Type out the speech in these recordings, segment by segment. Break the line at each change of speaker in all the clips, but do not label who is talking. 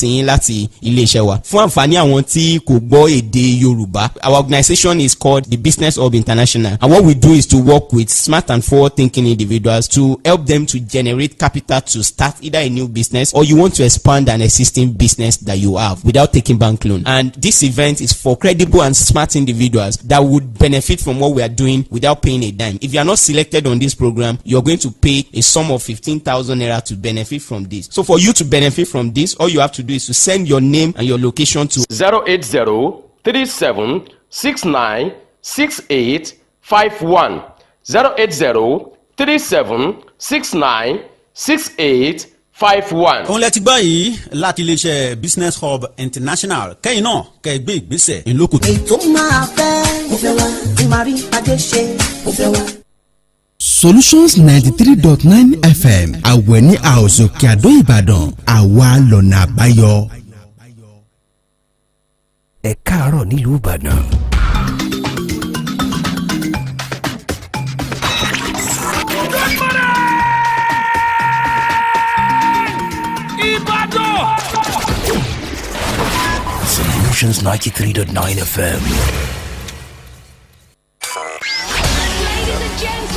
tiyín láti ilé-iṣẹ́ wa. Fún àǹfààní àwọn tí kò gbọ́ èdè Yorùbá, our organization is called the Business Hub International, and what we do is to work with smart and forward-thinking individuals to help them to generate capital to start either a new business or you want to expand an existing business that you have without taking bank loan. And this event is for credible and smart individuals that would benefit from what we are doing without paying a dime. If you are not selected on this program, you're going to pay a sum of 15,000 naira to benefit from this. So for you to benefit from this, all you have to do is to send your name and your location to
08037696851. 08037696851.
òun lẹ ti gbọ́ yìí láti iléeṣẹ́ Business Hub International. kẹ́yìn náà kẹ́ ẹ gbé ìgbésẹ̀ ńlọ́kùtù.
ètò máa fẹ́ mo fẹ́ wá tí màá rí adé ṣe mo fẹ́ wá.
Solutions 93.9 FM àwẹ̀ ní àwòsàn kíadó Ìbàdàn àwa lọ́nà àbáyọ.
ẹ káàárọ̀ nílùú Ìbàdàn. Solutions 93.9 FM.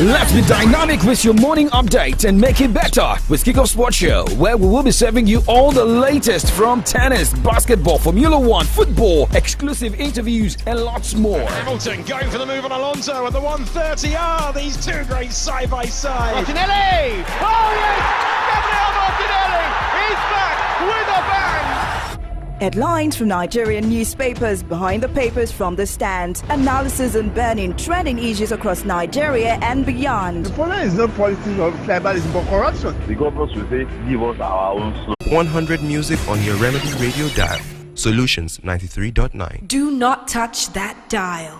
Let's be dynamic with your morning update and make it better with Kickoff Sports Show, where we will be serving you all the latest from tennis, basketball, Formula One, football, exclusive interviews, and lots more.
Hamilton going for the move on Alonso at the 130. These two great side by side.
Martinelli! Oh yes! Gabriel Martinelli is back with a bang!
Headlines from Nigerian newspapers, behind the papers from the stand, analysis on burning trending issues across Nigeria and beyond.
The problem is not politics or tribalism but corruption.
The government should say, give us our own slow.
100 music on your Remedy radio dial. Solutions 93.9.
Do not touch that dial.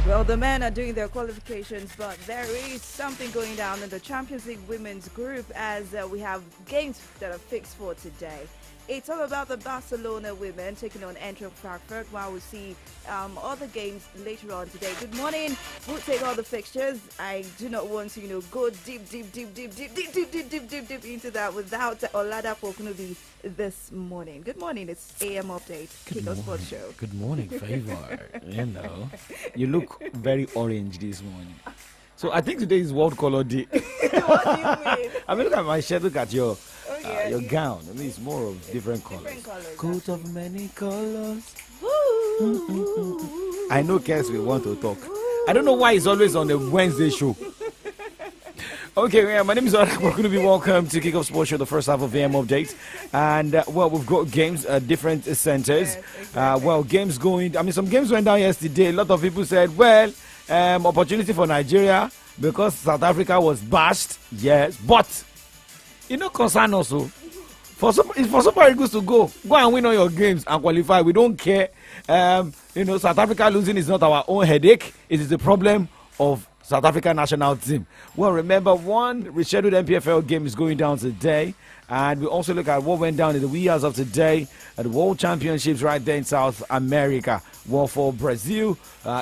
Well, the men are doing their qualifications, but there is something going down in the Champions League women's group as we have games that are fixed for today. It's all about the Barcelona women taking on Eintracht Frankfurt, while we see other games later on today. Good morning. We'll take all the fixtures. I do not want to, go deep into that without Oladapo Kunubi this morning. Good morning. It's AM Update, Kickoff Sports Show.
Good morning, Favour. You look very orange this morning. So I think today is World Color Day.
What do you mean?
I mean, look at my shirt, look at your gown. I mean, it's more of different colors. Coat of many colors. I know Kes will want to talk. I don't know why he's always on the Wednesday show. Okay, my name is OLADAPO. Going to be welcome to Kickoff Sports Show, the first half of AM Update. And, we've got games at different centers.
Yes,
games going... I mean, some games went down yesterday. A lot of people said, opportunity for Nigeria because South Africa was bashed. Yes, but concern also. For Super Eagles to go and win all your games and qualify. We don't care. South Africa losing is not our own headache. It is the problem of South Africa national team. Well, remember, one rescheduled MPFL game is going down today. And we also look at what went down in the wee hours of today at the World Championships right there in South America. Well, for Brazil,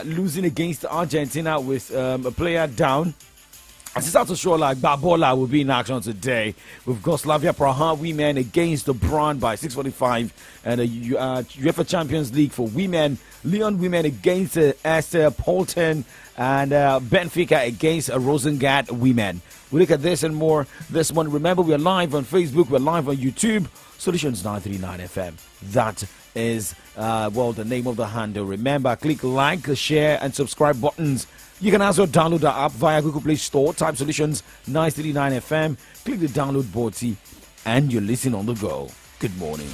losing against Argentina with a player down. As it's out to show like Babola will be in action today. We've got Slavia Praha women against the Braun by 6:45, and the UEFA Champions League for women. Lyon women against Esther Polten, and Benfica against Rosengard women. We look at this and more this morning. Remember, we're live on Facebook, we're live on YouTube. Solutions 939 FM. That is the name of the handle. Remember, click like, share, and subscribe buttons. You can also download the app via Google Play Store. Type Solutions 939 FM. Click the download button, and you're listening on the go. Good morning.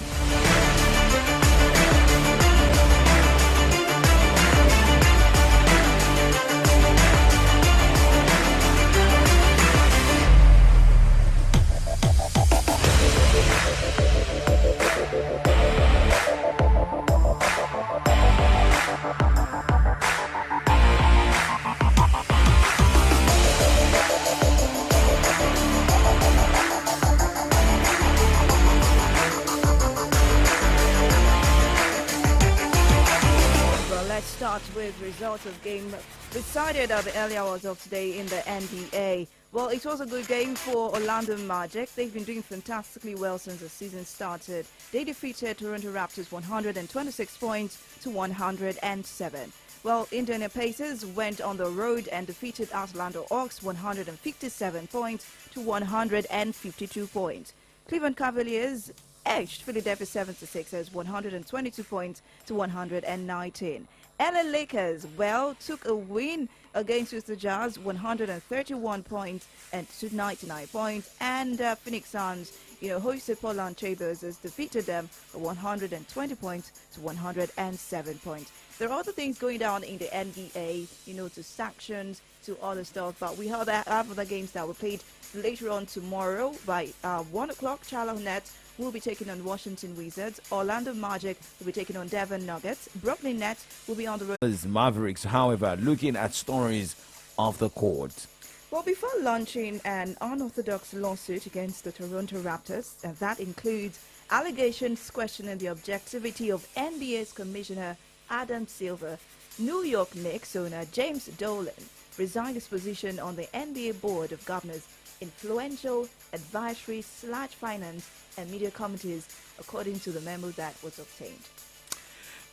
start with results of game decided at the early hours of today in the NBA. Well, it was a good game for Orlando Magic. They've been doing fantastically well since the season started. They defeated Toronto Raptors 126 points to 107. Well, Indiana Pacers went on the road and defeated Atlanta Hawks 157 points to 152 points. Cleveland Cavaliers edged Philadelphia 76ers 122 points to 119. LA Lakers, well, took a win against Utah Jazz 131 points and to 99 points. And Phoenix Suns, hosted Portland Trailblazers, defeated them 120 points to 107 points. There are other things going down in the NBA, to sanctions, to other stuff, but we have other games that were played later on tomorrow by 1 o'clock. Charlotte Nets will be taking on Washington Wizards. Orlando Magic will be taking on Denver Nuggets. Brooklyn Nets will be on the road.
Mavericks, however, looking at stories off the court.
Well, before launching an unorthodox lawsuit against the Toronto Raptors, and that includes allegations questioning the objectivity of NBA's Commissioner Adam Silver, New York Knicks owner James Dolan resigned his position on the NBA Board of Governors influential advisory / finance and media committees, according to the memo that was obtained.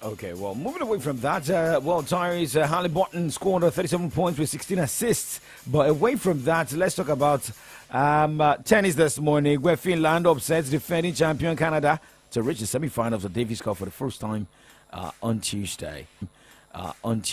Okay, well, moving away from that, Tyrese Halliburton scored 37 points with 16 assists. But away from that, let's talk about tennis this morning, where Finland upsets defending champion Canada to reach the semi-finals of the Davis Cup for the first time on Tuesday. Otto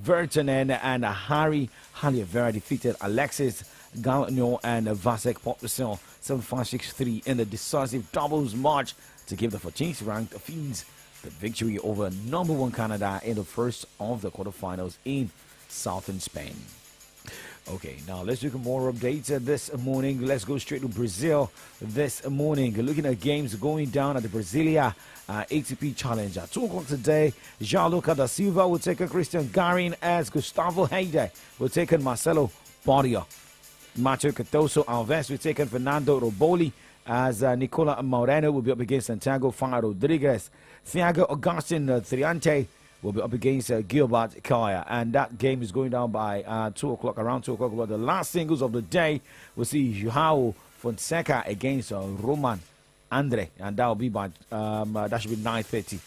Virtanen and Harry Halliever defeated Alexis Gagnon and Vasek Pospisil 7-5-6-3 in the decisive doubles match to give the 14th ranked Finns the victory over number 1 Canada in the first of the quarterfinals in southern Spain. Okay, now let's look at more updates this morning. Let's go straight to Brazil this morning. Looking at games going down at the Brasilia ATP Challenge. At 2 o'clock today, Gianluca da Silva will take on Christian Garin as Gustavo Heide will take on Marcelo Borgia. Macho Cardoso Alves will take on Fernando Roboli as Nicola Moreno will be up against Santiago Fara Rodriguez. Thiago Agustin Triante will be up against Gilbert Kaya, and that game is going down by 2 o'clock, around 2 o'clock. But the last singles of the day, we'll see Joao Fonseca against Roman Andre, and that will be by that should be 9:30.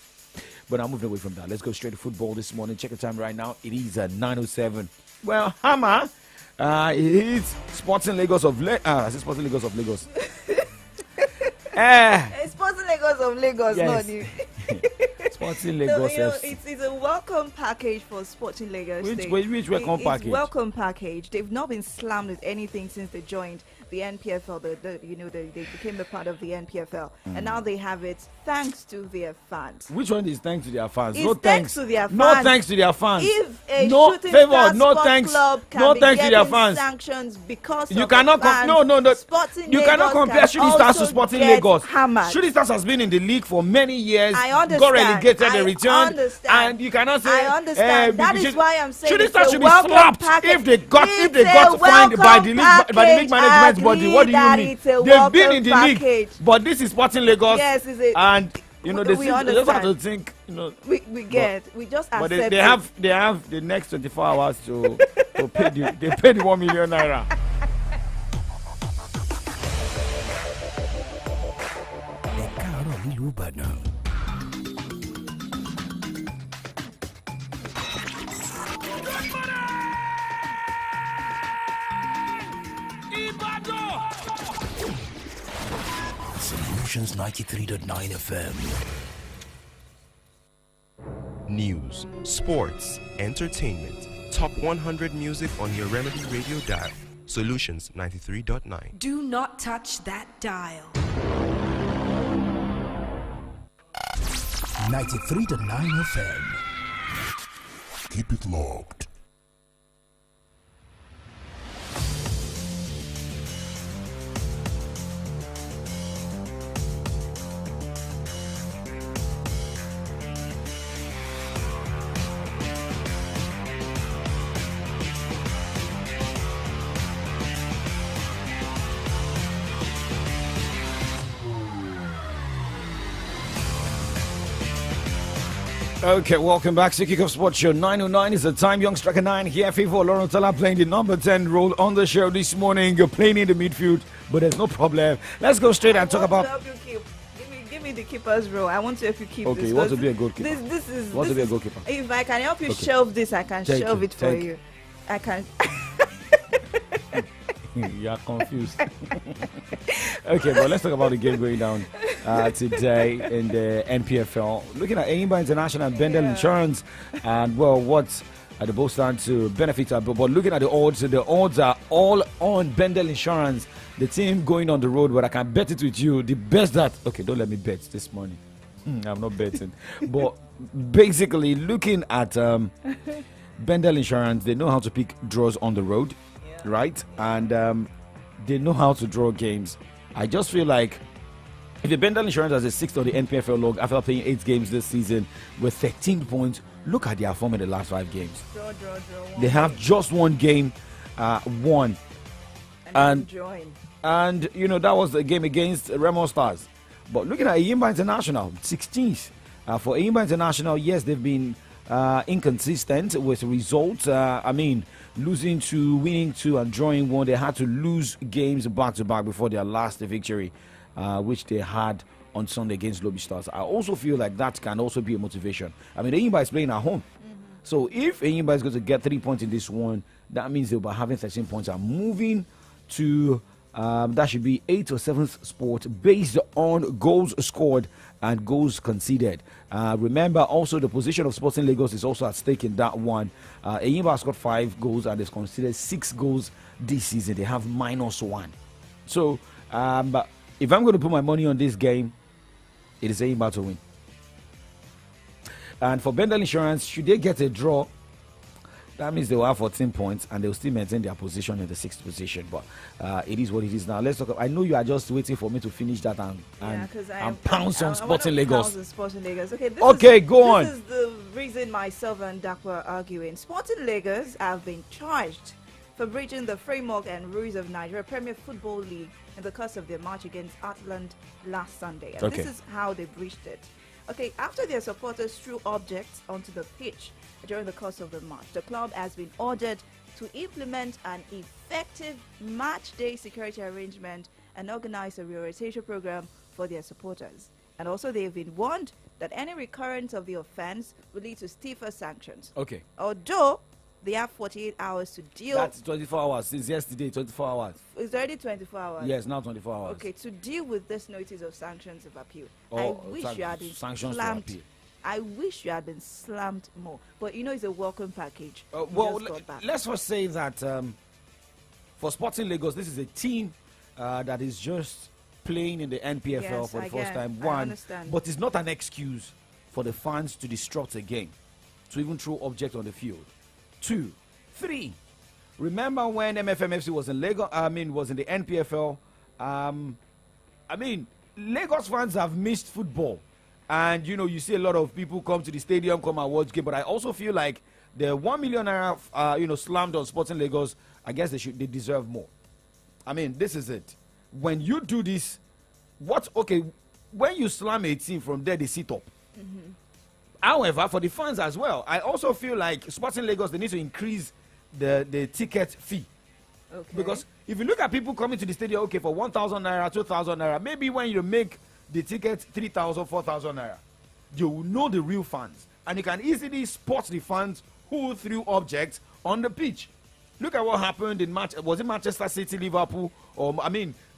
But I'm moving away from that. Let's go straight to football this morning. Check the time right now. It is 9:07. Well, Hammer, it's Sporting Lagos of Sporting Lagos of Lagos.
Sporting Lagos of Lagos,
yes.
not you.
Sporting Lagos.
So, it's a welcome package for Sporting Lagos.
Which welcome package?
It's welcome package. They've not been slammed with anything since they joined the NPFL. They became a part of the NPFL, and now they have it thanks to their fans.
Which one is thanks to their fans?
It's
no
thanks to their fans.
No thanks to their fans.
If a
no
shooting
favor,
star
no
sports
thanks,
club can
no
be
thanks to their
getting
fans.
sanctions because
You
of
cannot
fans,
you cannot compare Shooting Stars to Sporting Lagos.
Hammered.
Shooting Stars has been in the league for many years.
I understand.
Got relegated and
I
returned.
understand.
And you cannot say
I understand. That is why I'm saying
Shooting
it's
Stars
a
should be
welcome
slapped
package.
if they got
It's
fined by the league management body.
Agree
What do you
that
mean?
it's a
They've been in the
welcome
league,
package.
but this is Sporting Lagos.
Yes, is it?
And they
we
just have to
understand.
think.
We get. We just
But
accept.
they have the next 24 hours to pay they pay the 1 million naira.
Solutions 93.9 FM.
News, sports, entertainment. Top 100 music on your Remedy Radio dial. Solutions 93.9.
Do not touch that dial.
93.9 FM. Keep it locked.
Okay, welcome back to Kick Off Sports Show. 9:09 is the time. Young Striker 9 here. FAVOUR Lawrence playing the number 10 role on the show this morning. You're playing in the midfield, but there's no problem. Let's go straight and talk about.
Give me the keeper's role. I want to help you keep this.
Okay, you want to be a goalkeeper.
This is.
Want to be a goalkeeper.
If I can help you shelve this, I can shelve it for you. I can.
You are confused. Okay, but let's talk about the game going down today in the NPFL. Looking at Enyimba International and Bendel Insurance, and well, what are the both stand to benefit? But looking at the odds are all on Bendel Insurance. The team going on the road, but I can bet it with you. The best that don't let me bet this morning. I'm not betting, but basically looking at Bendel Insurance, they know how to pick draws on the road. Right, and they know how to draw games. I just feel like if the Bendel Insurance has a 6th on the NPFL log after playing 8 games this season with 13 points, look at their form in the last 5 games.
Draw.
They have just one game won, and that was the game against Remo Stars. But looking at Enyimba International, 16th for Enyimba International. Yes, they've been inconsistent with results. Losing 2, winning 2, and drawing 1. They had to lose games back to back before their last victory, which they had on Sunday against Lobby Stars. I also feel like that can also be a motivation. Enyimba is playing at home. So if Enyimba is going to get 3 points in this one, that means they'll be having 13 points and moving to that should be 8th or 7th spot based on goals scored and goals conceded. Remember also the position of Sporting Lagos is also at stake in that one. Enyimba scored 5 goals and has conceded 6 goals this season. They have -1. So but if I'm going to put my money on this game, it is Enyimba to win. And for Bendel Insurance, should they get a draw, that means they will have 14 points and they'll still maintain their position in the 6th position. But it is what it is now. Let's talk. I know you are just waiting for me to finish that and pounce on Sporting Lagos.
Okay,
go on.
This is the reason myself and Dapo are arguing. Sporting Lagos have been charged for breaching the framework and rules of Nigeria Premier Football League in the course of their match against Atlant last Sunday. And this is how they breached it. Okay, after their supporters threw objects onto the pitch during the course of the match, the club has been ordered to implement an effective match day security arrangement and organize a reorientation program for their supporters. And also they have been warned that any recurrence of the offense will lead to stiffer sanctions.
Okay.
Although they have 48 hours to deal.
That's 24 hours. Since yesterday, 24 hours.
It's already 24 hours.
Yes, now 24 hours.
Okay, to deal with this notice of sanctions of appeal. I wish you had been slammed. I wish you had been slammed more. But it's a welcome package.
Let's first say that for Sporting Lagos, this is a team that is just playing in the NPFL for the first time. One, but it's not an excuse for the fans to disrupt a game, to even throw objects on the field. 2, 3. Remember when MFMFC was in Lagos? Was in the NPFL. Lagos fans have missed football, and you see a lot of people come to the stadium, come and watch game. But I also feel like the 1 million naira, slammed on Sporting Lagos. I guess they deserve more. This is it. When you do this, when you slam a team from there, they sit up. However, for the fans as well, I also feel like Sporting Lagos, they need to increase the ticket fee. Okay. Because if you look at people coming to the stadium, for 1,000 naira, 2,000 naira, maybe when you make the ticket 3,000, 4,000 naira, you will know the real fans. And you can easily spot the fans who threw objects on the pitch. Look at what happened in was it Manchester City, Liverpool?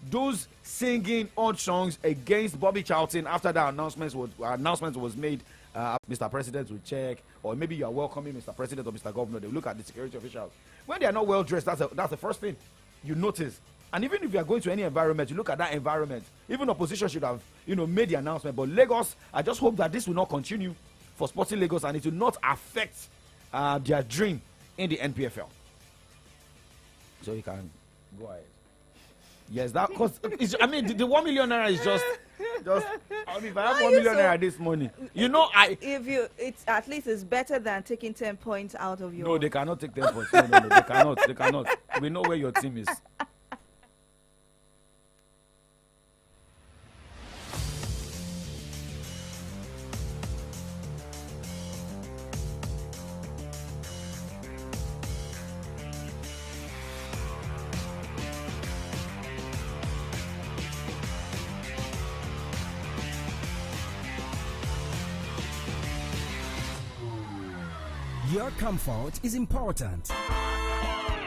Those singing odd songs against Bobby Charlton after the announcement was made. Mr. President will check, or maybe you are welcoming Mr. President or Mr. Governor. They look at the security officials. When they are not well dressed, that's the first thing you notice. And even if you are going to any environment, you look at that environment. Even opposition should have, made the announcement. But Lagos, I just hope that this will not continue for Sporting Lagos and it will not affect their dream in the NPFL. So you can go ahead. Yes, that because the 1 million naira is just. If I have 1 million naira this morning,
it's at least it's better than taking 10 points out of your.
No, they cannot take 10 points. No, they cannot. We know where your team is.
Your comfort is important.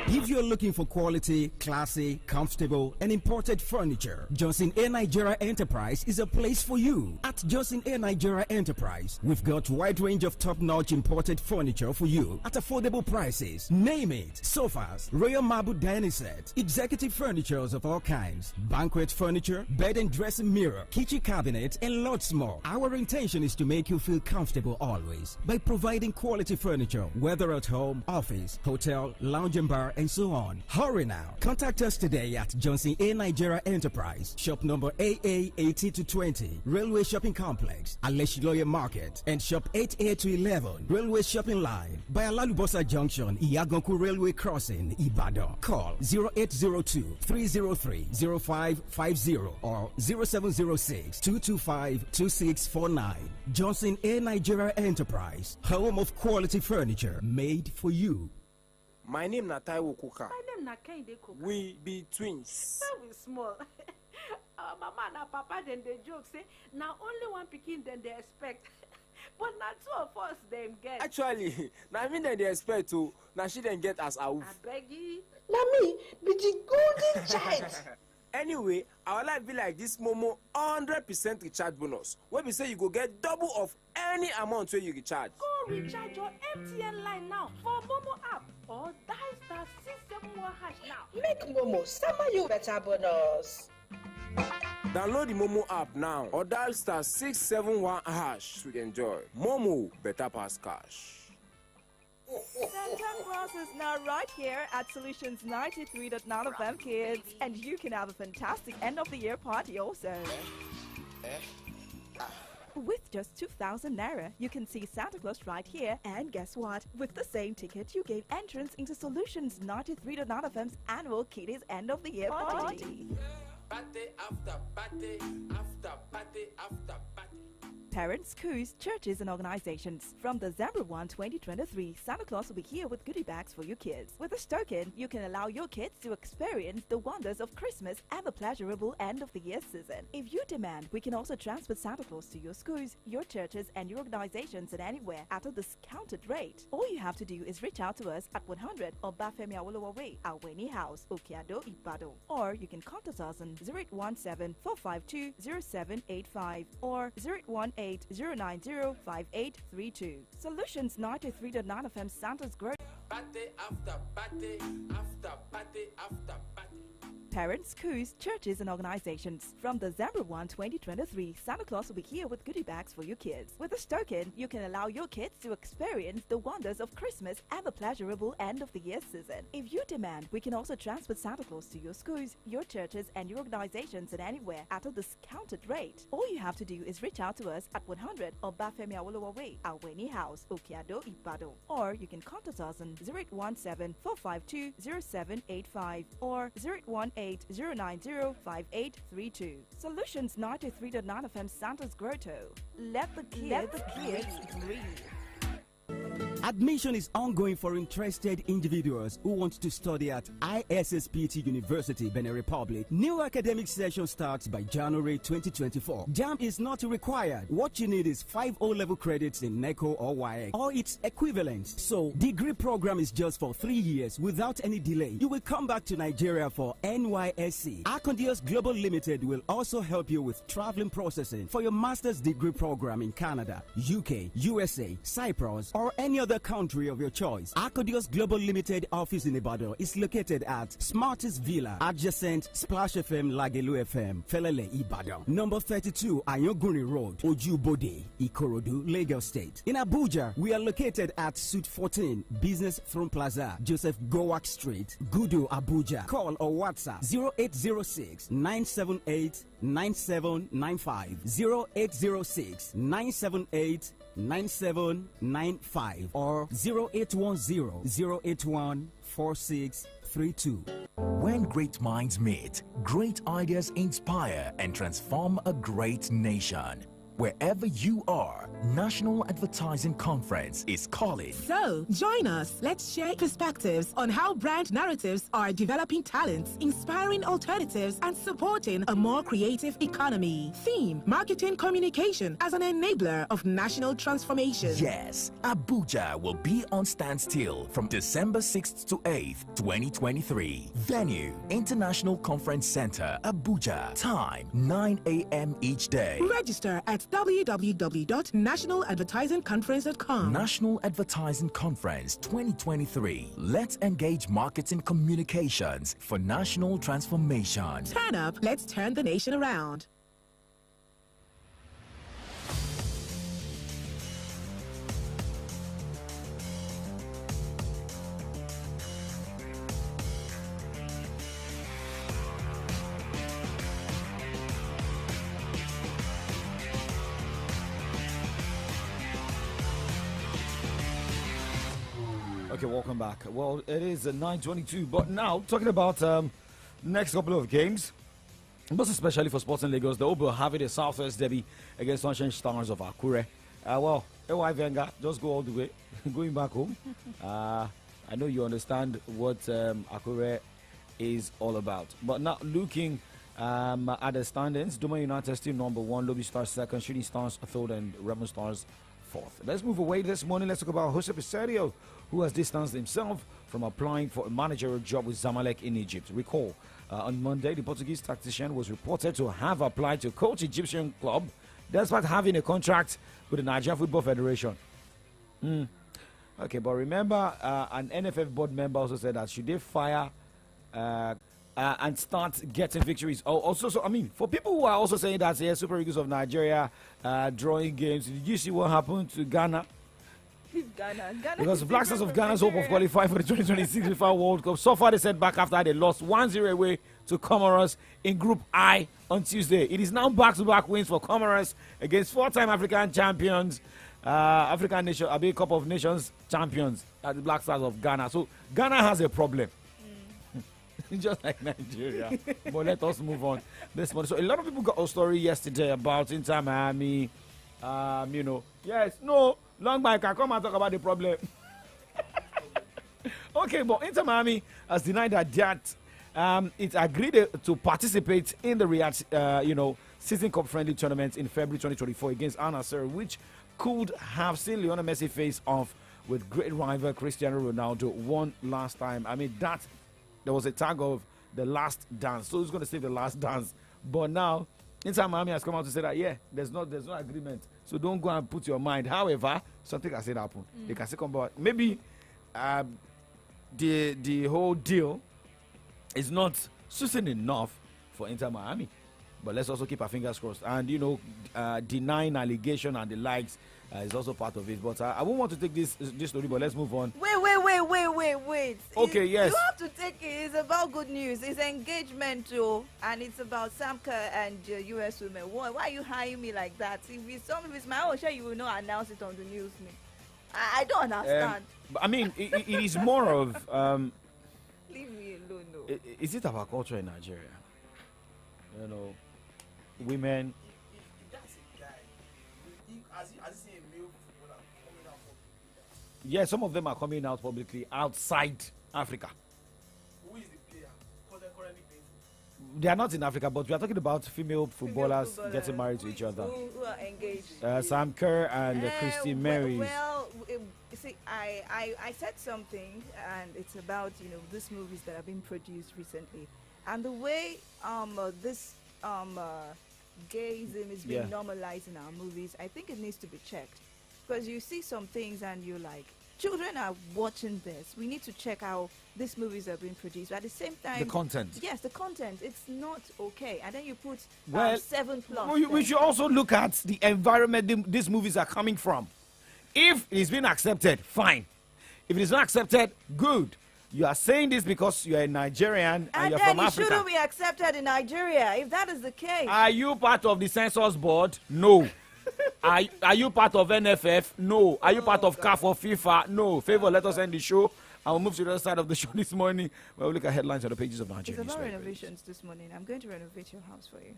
If you're looking for quality, classy, comfortable, and imported furniture, Johnson A. Nigeria Enterprise is a place for you. At Johnson A. Nigeria Enterprise, we've got a wide range of top-notch imported furniture for you at affordable prices. Name it: sofas, royal marble dining set, executive furnitures of all kinds, banquet furniture, bed and dressing mirror, kitchen cabinet, and lots more. Our intention is to make you feel comfortable always by providing quality furniture, whether at home, office, hotel, lounge and bar, and so on. Hurry now. Contact us today at Johnson A. Nigeria Enterprise, shop number AA 80-20, Railway Shopping Complex, Aleshiloye Market, and shop 8A-11, Railway Shopping Line, by Alalubosa Junction, Iyaganku Railway Crossing, Ibadan. Call 0802-303-0550 or 0706-225-2649. Johnson A. Nigeria Enterprise, home of quality furniture made for you.
My name na Taiwo Kuka.
My name na Kende Kuka.
We be twins.
We small. Our mama and papa then they joke say now only one pikin then they expect. But not two of us them get.
Actually, now me then they expect to. Now she then get as a wolf.
I beg you.
Na me be the golden child.
Anyway, our life be like this Momo 100% recharge bonus. Where we say you go get double of any amount where you recharge.
Go recharge your MTN line now for Momo app or dial *671# now.
Make Momo summer you better bonus.
Download the Momo app now or dial *671# to enjoy. Momo, better pass cash.
Santa Claus is now right here at Solutions 93.9 FM, kids, and you can have a fantastic end of the year party also. With just 2,000 Naira, you can see Santa Claus right here, and guess what? With the same ticket, you gain entrance into Solutions 93.9 FM's annual Kiddies End of the Year party.
Party after party after party after party.
Parents, schools, churches, and organizations. From December 1, 2023, Santa Claus will be here with goodie bags for your kids. With this token, you can allow your kids to experience the wonders of Christmas and the pleasurable end of the year season. If you demand, we can also transfer Santa Claus to your schools, your churches, and your organizations and anywhere at a discounted rate. All you have to do is reach out to us at 100 Obafemi Awolowo Way, Aweni House, Okeado, Ibadan. Or you can contact us on 0817-452-0785 or 0818-090-5832. Solutions 93.9 FM Santa's Growth.
Party after party after party after party.
Parents, schools, churches, and organizations. From December 1, 2023, Santa Claus will be here with goodie bags for your kids. With this token, you can allow your kids to experience the wonders of Christmas and the pleasurable end of the year season. If you demand, we can also transfer Santa Claus to your schools, your churches, and your organizations and anywhere at a discounted rate. All you have to do is reach out to us at 100 Obafemi Awolowo Way, Aweni House, Okeado, Ibadan. Or you can contact us on 0817-452-0785 or 0818-090-5832. Solutions 93.9 FM Santa's Grotto. Let the kids dream.
Admission is ongoing for interested individuals who want to study at ISSPT University, Benin Republic. New academic session starts by January 2024. JAMB is not required. What you need is 5 O-level credits in NECO or WAEC or its equivalent. So, degree program is just for 3 years without any delay. You will come back to Nigeria for NYSC. Arcondios Global Limited will also help you with traveling processing for your master's degree program in Canada, UK, USA, Cyprus, or any other country of your choice. Arcodios Global Limited office in Ibadan is located at Smartest Villa, adjacent Splash FM Lagelu FM, Felele, Ibadan. Number 32, Ayoguni Road, Ojubode, Ikorodu, Lagos State. In Abuja, we are located at Suite 14, Business Throne Plaza, Joseph Gowak Street, Gudu, Abuja. Call or WhatsApp 0806 978 9795 0806 978 9795 or 0810-081-4632.
When great minds meet, great ideas inspire and transform a great nation. Wherever you are, National Advertising Conference is calling.
So, join us. Let's share perspectives on how brand narratives are developing talents, inspiring alternatives, and supporting a more creative economy. Theme: Marketing Communication as an enabler of national transformation.
Yes, Abuja will be on standstill from December 6th to 8th, 2023. Venue: International Conference Center, Abuja. Time: 9 a.m. each day.
Register at www.nationaladvertisingconference.com.
National Advertising Conference 2023. Let's engage marketing communications for national transformation.
Turn up, let's turn the nation around.
Okay, welcome back. Well, it is 9:22, but now talking about next couple of games, most especially for Sporting Lagos, they will be having a Southwest derby against Sunshine Stars of Akure. Well, AY Venga, just go all the way, going back home. I know you understand what Akure is all about. But now looking at the standings, Doma United still number 1, Lobby Stars second, Shooting Stars third, and Remo Stars fourth. Let's move away this morning. Let's talk about Jose Peserio, who has distanced himself from applying for a managerial job with Zamalek in Egypt. Recall, on Monday, the Portuguese tactician was reported to have applied to coach Egyptian club despite having a contract with the Nigerian Football Federation. Okay, but remember, an NFF board member also said that should they fire and start getting victories. Also, so I mean, for people who are also saying that Super Eagles of Nigeria drawing games, did you see what happened to Ghana?
Ghana
Because the Black Stars of Ghana's hope of qualifying for the 2026 FIFA World Cup. So far, they set back after they lost 1-0 away to Comoros in Group I on Tuesday. It is now back-to-back wins for Comoros against 4-time African champions, African Nation, a big Cup of Nations champions at the Black Stars of Ghana. So Ghana has a problem. Just like Nigeria. But let us move on this morning. So a lot of people got a story yesterday about Inter Miami. Long Mike can come and talk about the problem. Okay, but Inter Miami has denied that it agreed to participate in the Riyadh, season cup friendly tournament in February 2024 against Al Nassr, which could have seen Lionel Messi face off with great rival Cristiano Ronaldo one last time. I mean, there was a tag of the last dance. So who's going to say the last dance? But now, Inter Miami has come out to say that, there's no agreement. So don't go and put your mind. However, something can still happen. They can still come back. Maybe the whole deal is not suiting enough for Inter Miami. But let's also keep our fingers crossed. And, denying allegation and the likes is also part of it. But I won't want to take this story, but let's move on.
Wait.
Okay, yes.
You have to take it. It's about good news. It's engagement, too. And it's about Sam Kerr and U.S. women. Why are you hiring me like that? If it's my own show, you will not announce it on the news. I don't understand.
I mean, it is more of...
Leave me alone, no.
Is it our culture in Nigeria? Women... Yeah, some of them are coming out publicly outside Africa.
Who is the player? Because they're currently playing.
They are not in Africa, but we are talking about female footballers getting married to each other.
Who are engaged.
Sam Kerr and Christy Marys.
Well, see, I said something, and it's about these movies that have been produced recently, and the way this gayism is being normalized in our movies. I think it needs to be checked. Because you see some things and you're like, children are watching this. We need to check how these movies are being produced. But at the same time...
The content.
Yes, the content. It's not okay. And then you put 7+.
We should also look at the environment these movies are coming from. If it's been accepted, fine. If it is not accepted, good. You are saying this because you are a Nigerian and you're from Africa.
And then it shouldn't be accepted in Nigeria, if that is the case.
Are you part of the census board? No. Are you part of NFF? No. Are you part of CAF or FIFA? No. Favor, let us end the show. I will move to the other side of the show this morning. We'll look at headlines on the pages of Nigeria.
It's about renovations this morning. I'm going to renovate your house for you.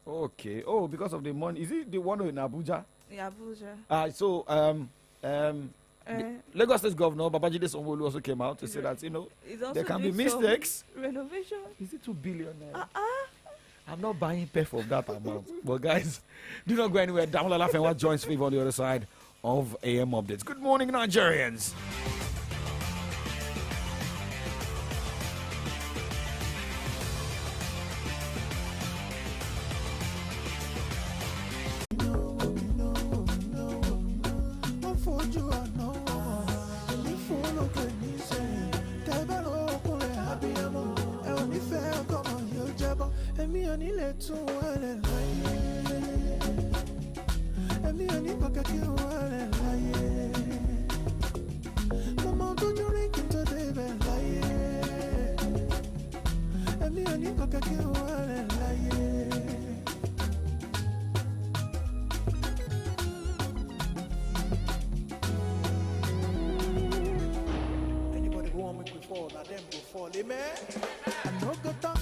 Okay. Oh, because of the money. Is it the one in Abuja?
Yeah, Abuja.
Lagos State Governor Babajide Sanwo-Olu also came out to say that there can be mistakes.
Renovation.
Is it 2 billion? I'm not buying pay for that amount. But guys, do not go anywhere. Damola Lafenwa joins Favor on the other side of AM Updates. Good morning, Nigerians.
Anybody who want me to fall, now them go fall. Amen. I no go talk.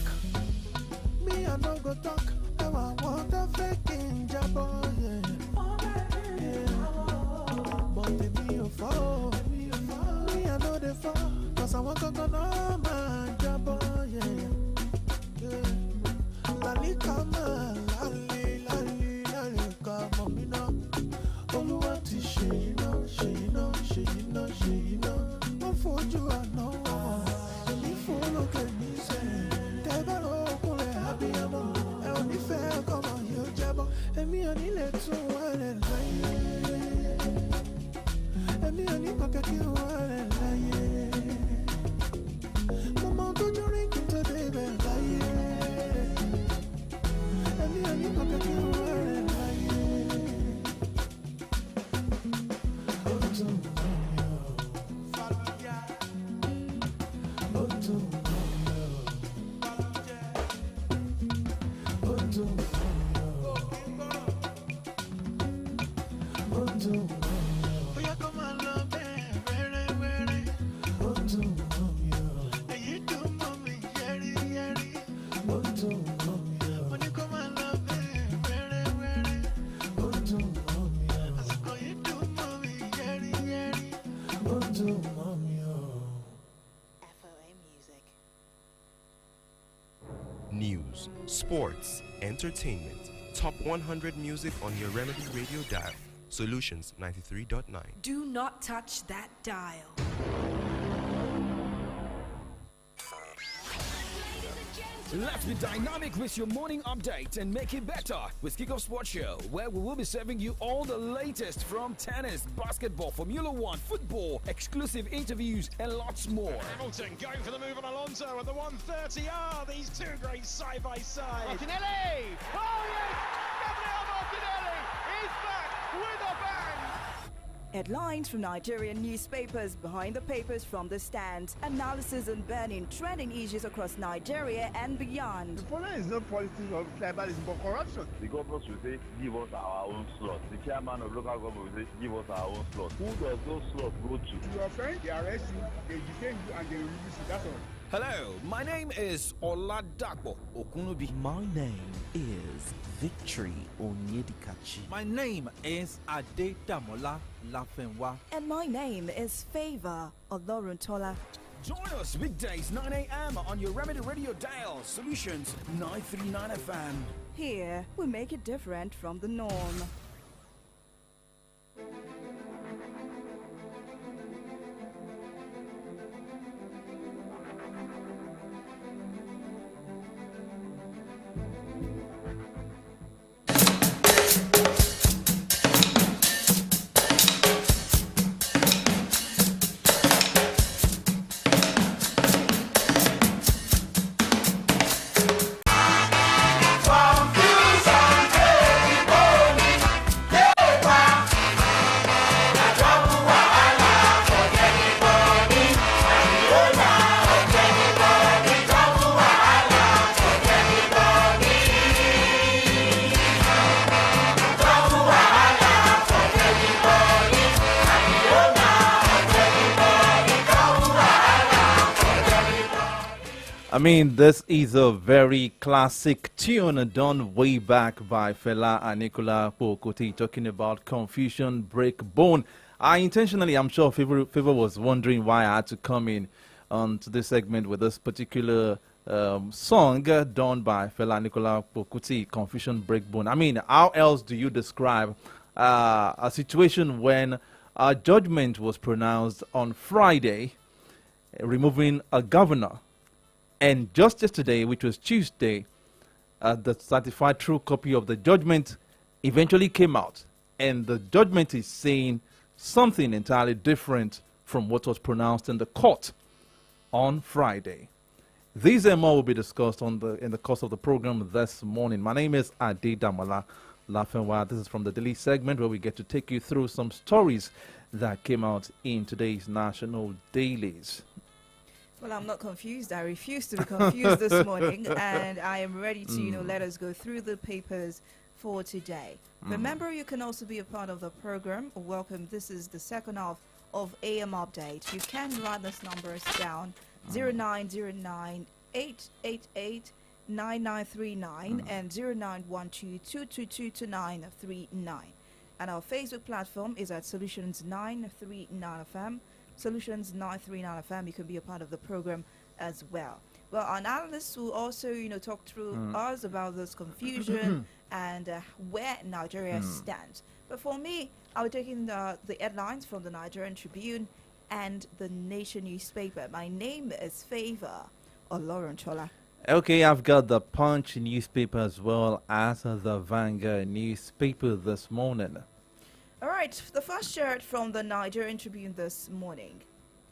Me, I no go talk. Now I want a faking job, yeah. But me, you fall. Me, I know they fall. Cause I want to go no man job, yeah. Lali kama, lali, kama, me no. Oluwa ti ṣe iná. Wọ́n fojú àná wọn. Èmi fòlókè ní sẹ́yìn. Tẹ́gbẹ́ lókunlẹ̀ abiyamọ. Ẹ ò ní fẹ́ kọ́mọ yóò jábọ́. Èmi ò ní lè tún wọlé láyé. Èmi ò ní kọ̀kẹ́ kí wọlé láyé. Mo mọ tójú rí kí n tó débẹ̀ láyé. Èmi ò ní kọ̀kẹ́ kí wọlé láyé. Ó dùn.
News, sports, entertainment. Top 100 music on your Remedy Radio dial. Solutions 93.9.
Do not touch that dial.
Let's be dynamic with your morning update and make it better with Kickoff Sports Show, where we will be serving you all the latest from tennis, basketball, Formula One, football, exclusive interviews, and lots more.
Hamilton going for the move on Alonso at the 130. These two great side by side.
Martinelli! Oh yes! Gabriel Martinelli is back with a bang!
Headlines from Nigerian newspapers, behind the papers from the stand, analysis on burning trending issues across Nigeria and beyond.
The problem is not politics or tribalism, but corruption.
The government should say, give us our own slot. The chairman of local government will say, give us our own slot. Who does those slots go to?
You offend, they arrest you, they detain you, and they release you. That's all.
Hello, my name is OLADAPO Okunubi.
My name is Victory Onyedikachi.
My name is Adedamola Lafenwa.
And my name is FAVOUR Oloruntola.
Join us weekdays 9 a.m. on your Remedy Radio dial, Solutions 939 FM.
Here, we make it different from the norm.
I mean, this is a very classic tune done way back by Fela and Nicola Pokoti, talking about Confusion Breakbone. I'm sure Favor was wondering why I had to come in to this segment with this particular song done by Fela Nicola Pokoti, Confusion Breakbone. I mean, how else do you describe a situation when a judgment was pronounced on Friday removing a governor? And just yesterday, which was Tuesday, the certified true copy of the judgment eventually came out. And the judgment is saying something entirely different from what was pronounced in the court on Friday. These and more will be discussed in the course of the program this morning. My name is Ade Damola Lafenwa. This is from the Daily segment where we get to take you through some stories that came out in today's national dailies.
Well, I'm not confused. I refuse to be confused this morning, and I am ready to, let us go through the papers for today. Remember, you can also be a part of the program. Welcome. This is the second half of AM Update. You can write this numbers down, 0909 888 9939 and 0912-222-2939. And our Facebook platform is at Solutions 939 FM. Solutions 939 FM. You can be a part of the program as well. Well, our analysts will also, talk through us about this confusion and where Nigeria stands. But for me, I'll be taking the headlines from the Nigerian Tribune and the Nation newspaper. My name is Favour Oloronchola.
Okay, I've got the Punch newspaper as well as the Vanguard newspaper this morning.
All right, the first shirt from the Nigerian Tribune this morning.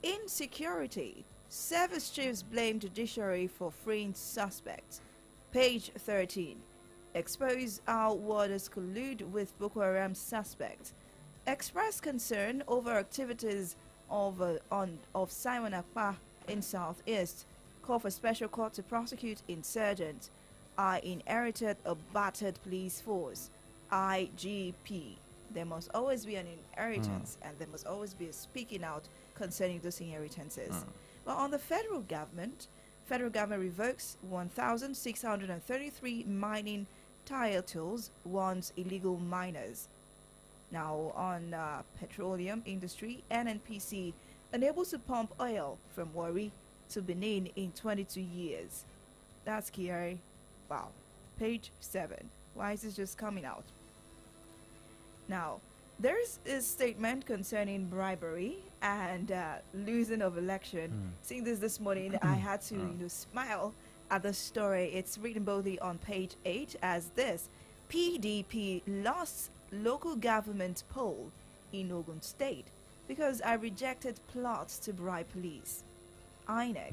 Insecurity. Service chiefs blame judiciary for freeing suspects. Page 13. Expose how warders collude with Boko Haram suspects. Express concern over activities of Simon Akpa in Southeast. Call for special court to prosecute insurgents. I inherited a battered police force. IGP. There must always be an inheritance and there must always be a speaking out concerning those inheritances. Well, on the federal government revokes 1,633 mining titles, warns illegal miners. Now, on petroleum industry, NNPC unable to pump oil from Warri to Benin in 22 years. That's scary. Wow. Page 7. Why is this just coming out? Now, there's a statement concerning bribery and losing of election. Seeing this morning, I had to smile at the story. It's written boldly on page 8 as this: PDP lost local government poll in Ogun State because I rejected plots to bribe police. INEC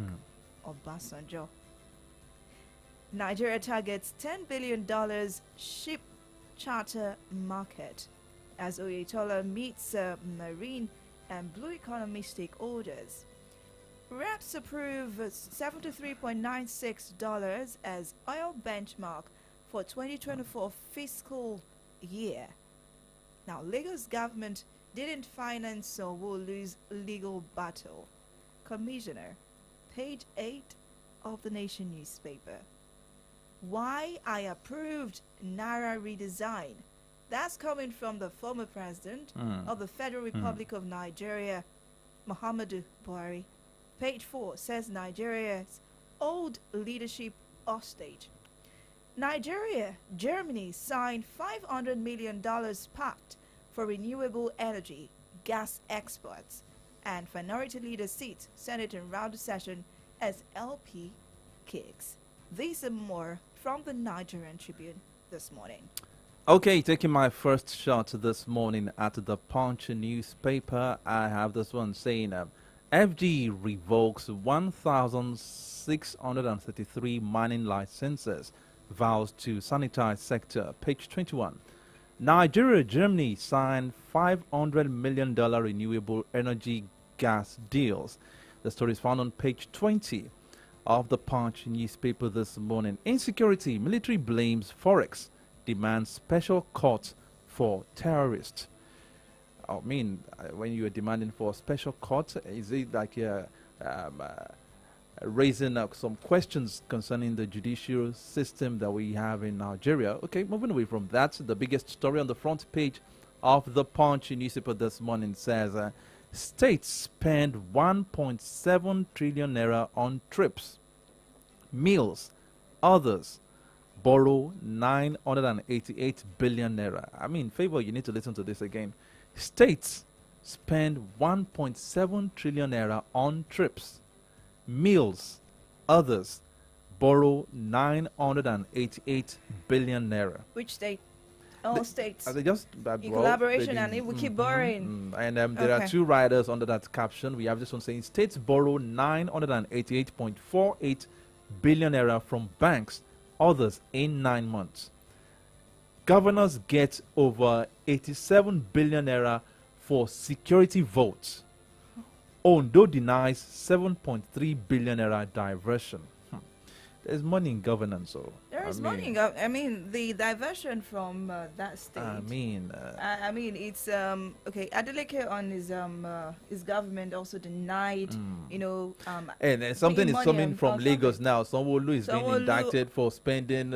Obasanjo. Nigeria targets $10 billion ship charter market as Oyetola meets marine and blue economy stakeholders. Reps approve $73.96 as oil benchmark for 2024 fiscal year. Now, Lagos government didn't finance, so will lose legal battle. Commissioner, page 8 of the Nation newspaper. Why I approved Naira redesign. That's coming from the former president of the Federal Republic of Nigeria, Muhammadu Buhari. Page 4 says Nigeria's old leadership hostage. Nigeria, Germany signed $500 million pact for renewable energy, gas exports, and minority leader seat Senate in round session as LP kicks. These and more from the Nigerian Tribune this morning.
Okay, taking my first shot this morning at the Punch newspaper, I have this one saying FG revokes 1,633 mining licenses, vows to sanitize sector. Page 21. Nigeria, Germany signed $500 million renewable energy gas deals. The story is found on page 20 of the Punch newspaper this morning. Insecurity, military blames Forex, demands special court for terrorists. I mean, when you are demanding for a special court, is it like raising some questions concerning the judicial system that we have in Nigeria. Okay, moving away from that, the biggest story on the front page of the Punch newspaper this morning says states spend 1.7 trillion naira on trips, meals, others borrow 988 billion naira. I mean, Favor, you need to listen to this again. States spend 1.7 trillion naira on trips, meals, others borrow 988 billion naira.
Which state? All states.
They just
in collaboration, and we keep borrowing.
And there are two riders under that caption. We have this one saying states borrow 988.48 billion naira from banks, others in 9 months. Governors get over 87 billion naira for security votes. Ondo denies 7.3 billion naira diversion. There's money in governance, so
there is money in governance. I mean, the diversion from that state.
I mean,
it's okay. Adeleke on his government also denied,
and something is coming from Lagos now. Sanwo-Olu is being indicted for spending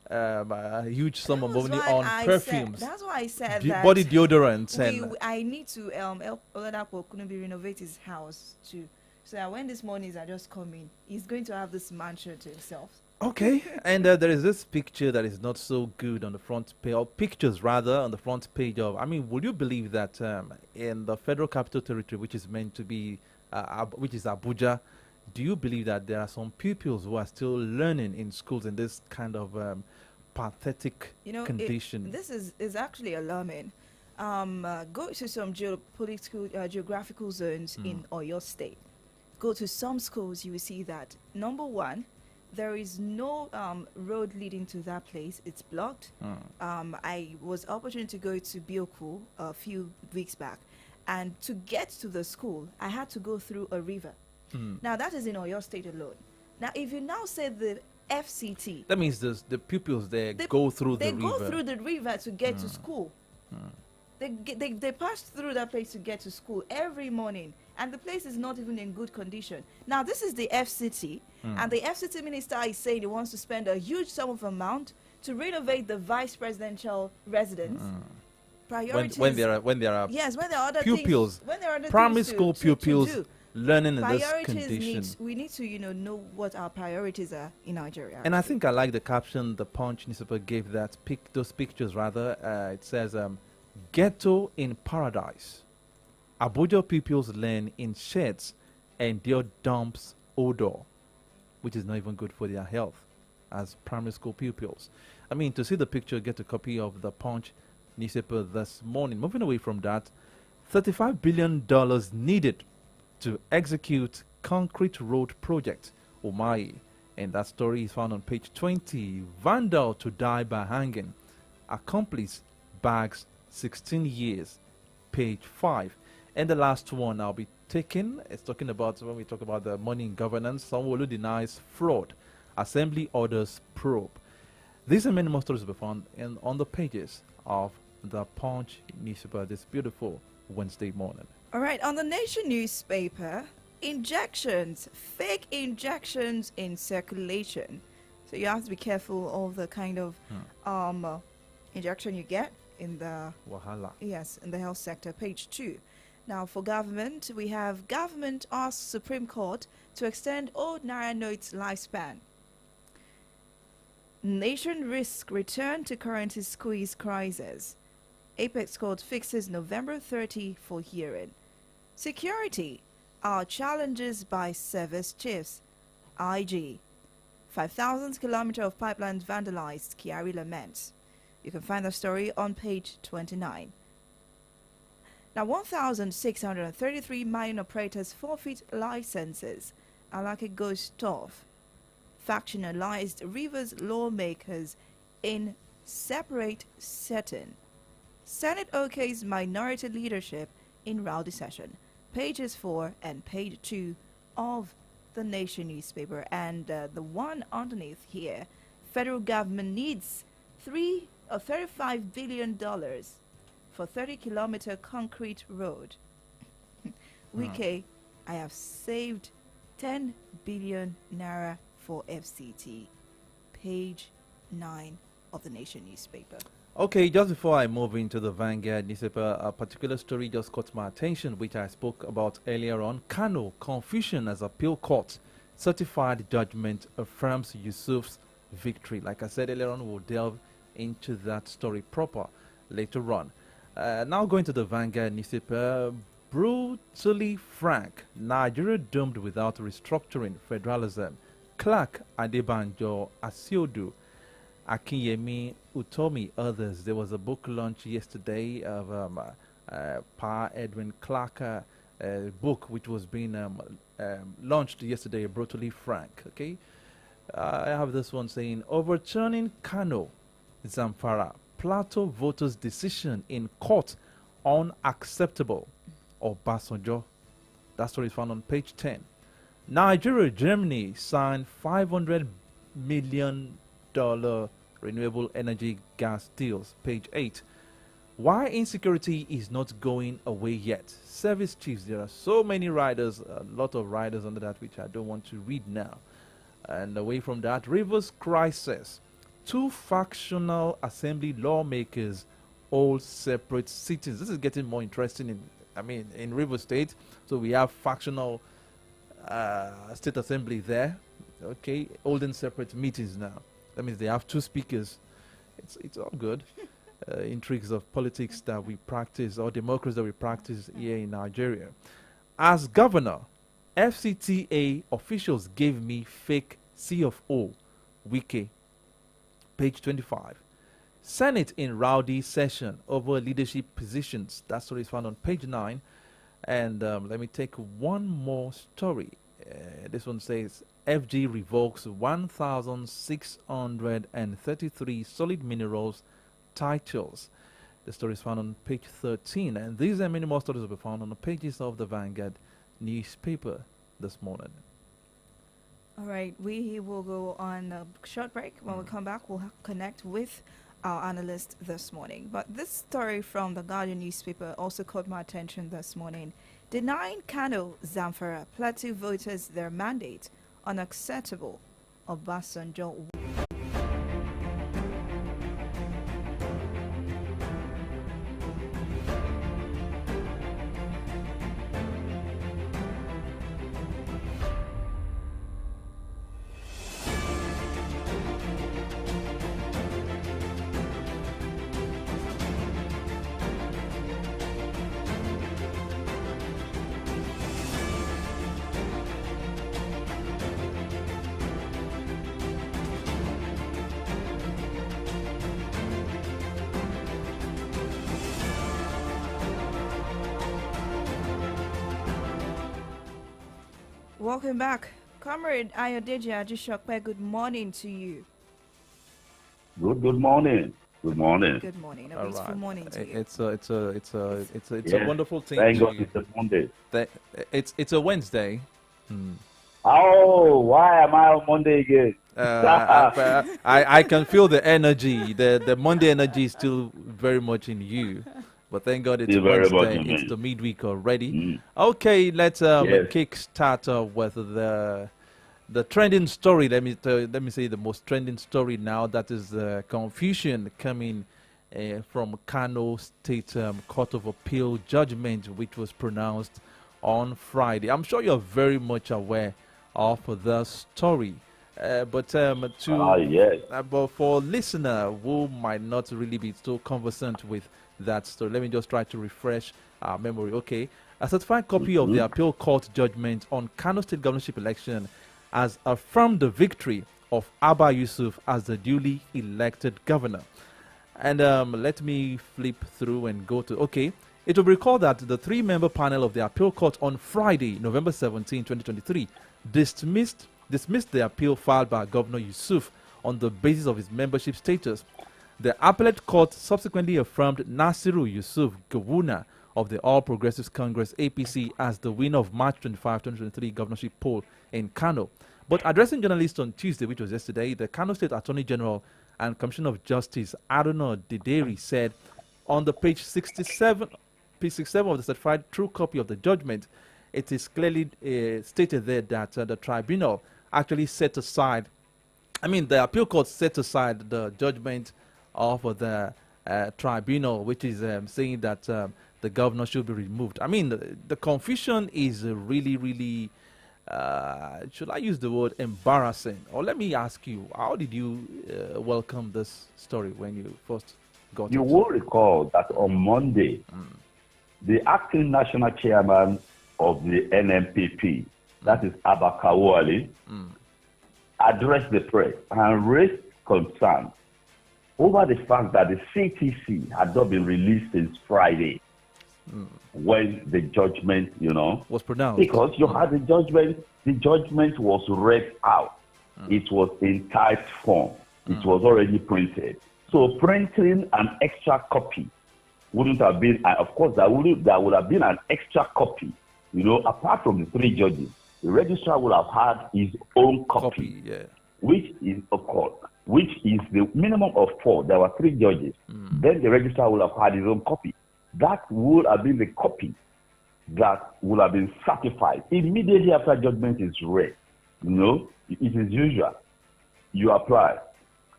a huge sum of money on perfumes.
That's why I said that
body deodorants.
I need to help OLADAPO couldn't be renovate his house too. So that when these monies are just coming, he's going to have this mansion to himself.
Okay, and there is this picture that is not so good on the front page, or pictures rather, on the front page of, I mean, would you believe that in the Federal Capital Territory, which is meant to be, which is Abuja, do you believe that there are some pupils who are still learning in schools in this kind of pathetic condition?
This is actually alarming. Go to some geographical zones in Oyo State. Go to some schools, you will see that, number one, there is no road leading to that place. It's blocked. I was opportunity to go to Bioku a few weeks back, and to get to the school, I had to go through a river. Now, that is in Oyo State alone. Now, if you now say the FCT...
That means the pupils there go through the river.
They go through the river to get to school. They pass through that place to get to school every morning, and the place is not even in good condition. Now, this is the FCT, and the FCT minister is saying he wants to spend a huge sum of amount to renovate the vice presidential residence. Priorities
when there are
yes, when there are other
pupils,
things, when there are other
primary
things
school pupils
to
learning in this condition.
We need to know what our priorities are in Nigeria.
And I think I like the caption the Punch newspaper gave that those pictures rather. It says ghetto in paradise. Abuja pupils learn in sheds and their dumps odor, which is not even good for their health as primary school pupils. I mean, to see the picture, get a copy of the Punch newspaper this morning. Moving away from that, $35 billion needed to execute concrete road project, Umahi. And that story is found on page 20. Vandal to die by hanging. Accomplice bags 16 years, page 5. And the last one I'll be taking is talking about, when we talk about the money in governance, Sanwo-Olu denies fraud. Assembly orders probe. These and many more stories will be found on the pages of the Punch newspaper this beautiful Wednesday morning.
All right, on the Nation newspaper, injections, fake injections in circulation. So you have to be careful of the kind of injection you get in the
Wahala.
Yes, in the health sector. Page 2. Now, for government, we have government asks Supreme Court to extend old Naira notes lifespan. Nation risk return to currency squeeze crisis. Apex Court fixes November 30 for hearing. Security are challenges by service chiefs. IG. 5,000 kilometers of pipelines vandalized, Kiari laments. You can find the story on page 29. Now, 1,633 mining operators forfeit licenses. Alake goes tough. Factionalized Rivers lawmakers in separate setting. Senate OK's minority leadership in rowdy session. Pages 4 and page 2 of the Nation newspaper. And the one underneath here, federal government needs $35 billion for 30-kilometer concrete road. Wike, I have saved 10 billion naira for FCT. Page 9 of the Nation newspaper.
Okay, just before I move into the Vanguard newspaper, a particular story just caught my attention, which I spoke about earlier on. Kano, confusion as appeal court. Certified judgment affirms Yusuf's victory. Like I said earlier on, we'll delve into that story proper later on. Now going to the Vanguard newspaper. Brutally frank, Nigeria doomed without restructuring federalism. Clark Adebanjo Asiodu, Akinyemi Utomi, others. There was a book launch yesterday of Pa Edwin Clark book, which was being launched yesterday, Brutally Frank. Okay, I have this one saying, overturning Kano, Zamfara, Plateau voters' decision in court unacceptable. Obasanjo. That story is found on page 10. Nigeria, Germany signed $500 million renewable energy gas deals. Page 8. Why insecurity is not going away yet. Service chiefs, there are so many riders, a lot of riders under that, which I don't want to read now. And away from that, Rivers crisis. 2 factional assembly lawmakers hold separate sittings. This is getting more interesting in Rivers State. So we have factional state assembly there, okay, holding separate meetings now. That means they have 2 speakers. It's all good. Intrigues of politics that we practice, or democracy that we practice here in Nigeria. As governor, FCTA officials gave me fake C of O. Wike. Page 25. Senate in rowdy session over leadership positions. That story is found on page 9. And let me take one more story. This one says, FG revokes 1,633 solid minerals titles. The story is found on page 13. And these and many more stories will be found on the pages of the Vanguard newspaper this morning.
All right, we will go on a short break. When we come back, we'll connect with our analyst this morning. But this story from the Guardian newspaper also caught my attention this morning. Denying Kano, Zamfara, Plateau voters their mandate, unacceptable. Obasanjo. Welcome back. Comrade Ayodeji Ajishokpe, good morning to you.
Good morning. Good morning.
Good morning. A beautiful morning to you.
It's a
Yes.
wonderful thing.
Thank God it's a Monday.
It's a Wednesday.
Oh, why am I on Monday again?
I can feel the energy. The Monday energy is still very much in you. But thank God it's Wednesday. It's the midweek already. Okay, let's kick start with the trending story. Let me say the most trending story now. That is the confusion coming from Kano State Court of Appeal judgment, which was pronounced on Friday. I'm sure you're very much aware of the story. But for listener who might not really be so conversant with that story, let me just try to refresh our memory. Okay, a certified copy of the appeal court judgment on Kano State governorship election has affirmed the victory of Abba Yusuf as the duly elected governor. And let me flip through and go to, okay, it will be recalled that the 3-member panel of the appeal court on Friday, November 17, 2023, dismissed the appeal filed by Governor Yusuf on the basis of his membership status. The appellate court subsequently affirmed Nasiru Yusuf Gawuna of the All Progressives Congress APC as the winner of March 25, 2023 governorship poll in Kano. But addressing journalists on Tuesday, which was yesterday, the Kano State Attorney General and Commissioner of Justice Aruna Dideri said on the page 67 of the certified true copy of the judgment, it is clearly stated there that the tribunal actually set aside, the appeal court set aside the judgment of the tribunal, which is saying that the governor should be removed. The confusion is really, really, should I use the word embarrassing? Or let me ask you, how did you welcome this story when you first got it?
You will recall that on Monday, the acting national chairman of the NMPP, that is Abakawali, addressed the press and raised concern over the fact that the CTC had not been released since Friday when the judgment,
was pronounced.
Because you had the judgment was read out. It was in typed form. It was already printed. So printing an extra copy wouldn't have been, of course, there would have been an extra copy. Apart from the three judges, the registrar would have had his own copy, which is the minimum of 4. There were 3 judges. Then the registrar would have had his own copy. That would have been the copy that would have been certified immediately after judgment is read. It is usual. You apply,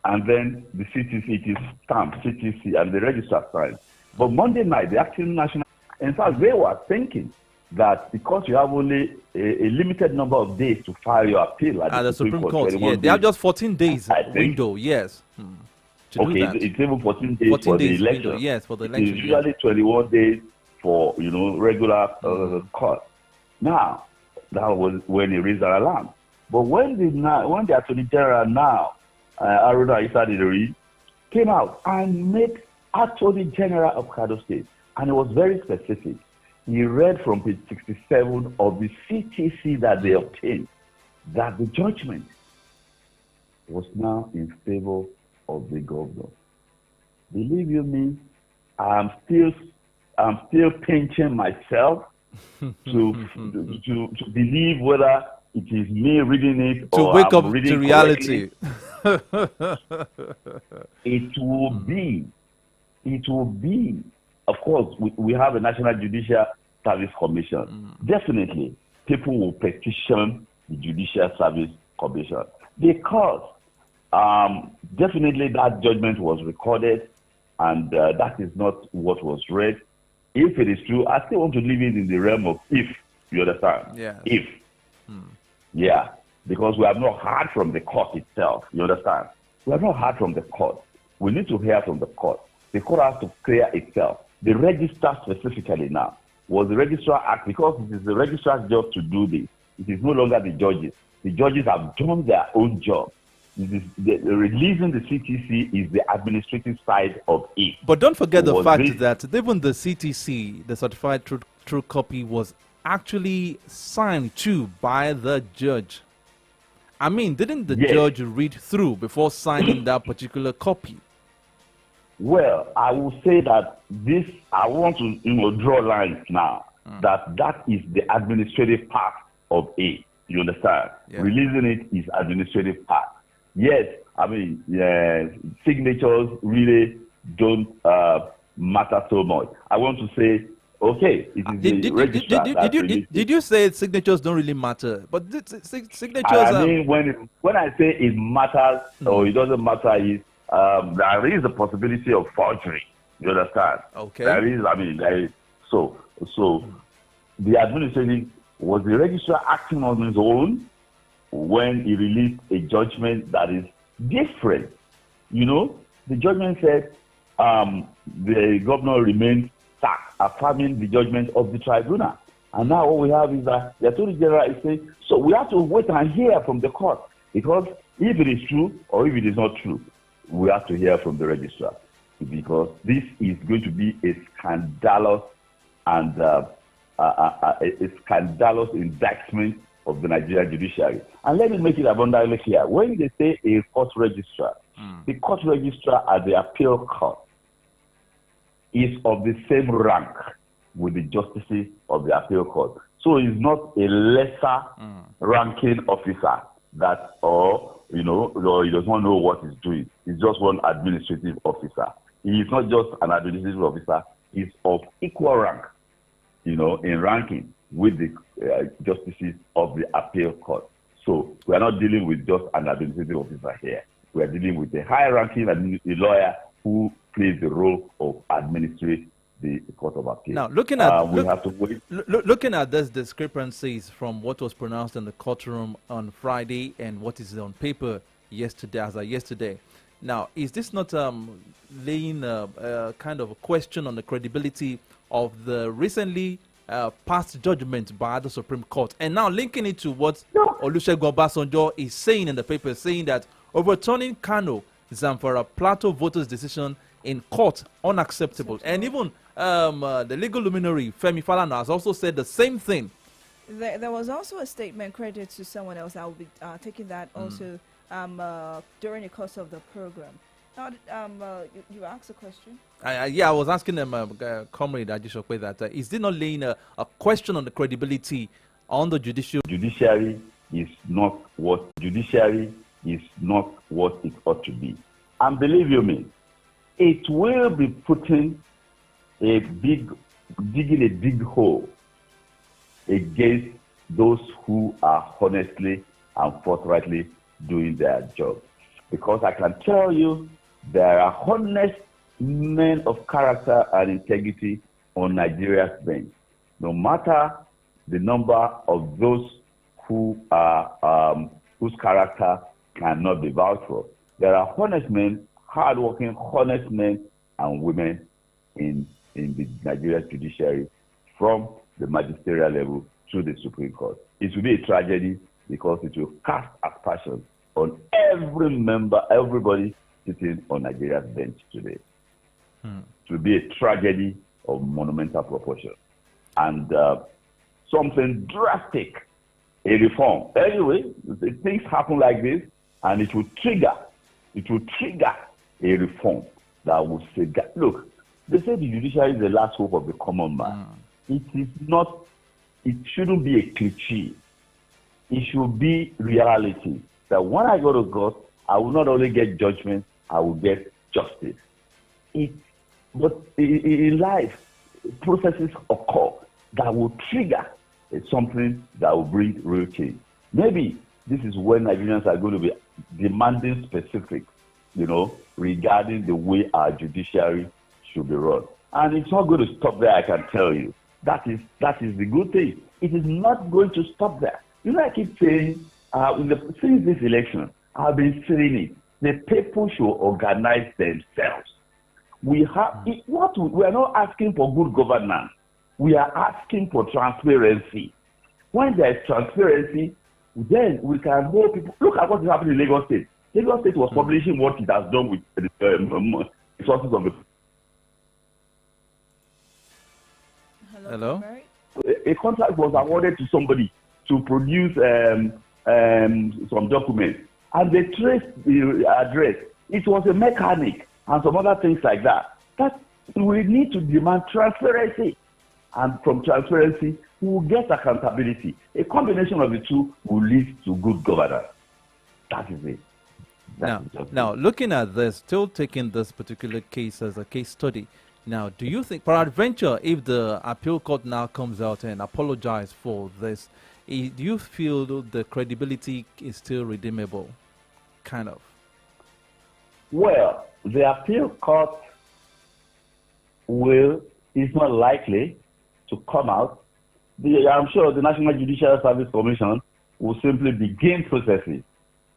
and then the CTC, it is stamped, CTC, and the registrar signs. But Monday night, the acting national, in fact, they were thinking that because you have only a limited number of days to file your appeal at the Supreme Court,
they have just 14 days window, yes.
It's even 14 days for the election.
Window, yes, for the election.
It's usually 21 days for regular court. Now, that was when he raised an alarm. But when the Attorney General now, Aruna Isadidori, came out and made Attorney General of Kano State, and it was very specific. He read from page 67 of the CTC that they obtained that the judgment was now in favor of the governor. Believe you me, I'm still pinching myself to believe whether it is me reading it
to
or
wake
I'm
up
reading
to reality.
It will be. Of course, we have a National Judicial Service Commission. Definitely, people will petition the Judicial Service Commission because definitely that judgment was recorded and that is not what was read. If it is true, I still want to leave it in the realm of if, you understand?
Yeah.
If. Yeah, because we have not heard from the court itself, you understand? We have not heard from the court. We need to hear from the court. The court has to clear itself. The registrar specifically now, was the registrar act, because it is the registrar's job to do this. It is no longer the judges. The judges have done their own job. Releasing the CTC is the administrative side of it.
But don't forget the fact that even the CTC, the certified true copy, was actually signed too by the judge. Didn't the judge read through before signing that particular copy?
Well, I will say that I want to draw lines now, that is the administrative part of it. You understand? Yeah. Releasing it is administrative part. Yes, signatures really don't matter so much. I want to say, okay, it is the registrar.
Did you say signatures don't really matter? But signatures.
When I say it matters or it doesn't matter, there is a possibility of forgery. You understand?
Okay.
There is. So the administrative, was the registrar acting on his own when he released a judgment that is different? The judgment said the governor remains sacked, affirming the judgment of the tribunal. And now what we have is that the Attorney General is saying, so we have to wait and hear from the court, because if it is true or if it is not true, we have to hear from the registrar, because this is going to be a scandalous and a scandalous indictment of the Nigerian judiciary. And let me make it abundantly clear. When they say a court registrar, the court registrar at the appeal court is of the same rank with the justices of the appeal court. So he's not a lesser ranking officer that, or he does not know what he's doing. He's just one administrative officer. He is not just an administrative officer. He's of equal rank, in ranking with the justices of the appeal court. So we are not dealing with just an administrative officer here. We are dealing with a high-ranking lawyer who plays the role of administrating the Court of Appeal.
Now, looking at
have to wait.
Looking at these discrepancies from what was pronounced in the courtroom on Friday and what is on paper yesterday, now is this not laying a kind of a question on the credibility of the recently past judgment by the Supreme Court, and now linking it to what Olusegun Obasanjo is saying in the paper, saying that overturning Kano, Zamfara, Plateau voters' decision in court unacceptable, and even the legal luminary Femi Falana has also said the same thing.
There was also a statement credited to someone else. I will be taking that also during the course of the program. Now, you asked a question.
I was asking them, Comrade Ajishokwe, that is it not laying a question on the credibility on the
judiciary is not what it ought to be, and believe you me, it will be digging a big hole against those who are honestly and forthrightly doing their job. Because I can tell you, there are honest men of character and integrity on Nigeria's bench. No matter the number of those who are whose character cannot be vouched for, there are honest men, hardworking, honest men and women in the Nigerian judiciary, from the magisterial level to the Supreme Court. It will be a tragedy because it will cast aspersions on everybody sitting on Nigeria's bench today. It will be a tragedy of monumental proportion and something drastic, a reform. Anyway, things happen like this, and it will trigger a reform that will say, look, they say the judiciary is the last hope of the common man. It is not. It shouldn't be a cliche. It should be reality. That when I go to court, I will not only get judgment, I will get justice. But in life, processes occur that will trigger something that will bring real change. Maybe this is when Nigerians are going to be demanding specifics, regarding the way our judiciary should be run. And it's not going to stop there, I can tell you. That is the good thing. It is not going to stop there. I keep saying, since this election, I've been saying it. The people should organize themselves. We are not asking for good governance. We are asking for transparency. When there is transparency, then we can hold people. Look at what is happening in Lagos State. Lagos State was publishing what it has done with the resources of the.
Hello?
A contract was awarded to somebody to produce some documents, and they traced the address. It was a mechanic and some other things like that. That we need to demand transparency, and from transparency, we will get accountability. A combination of the two will lead to good governance. That is it.
Now, looking at this, still taking this particular case as a case study, now, do you think, peradventure, if the appeal court now comes out and apologizes for this, do you feel the credibility is still redeemable? Kind of.
Well, the appeal court is not likely to come out. I'm sure the National Judicial Service Commission will simply begin processes.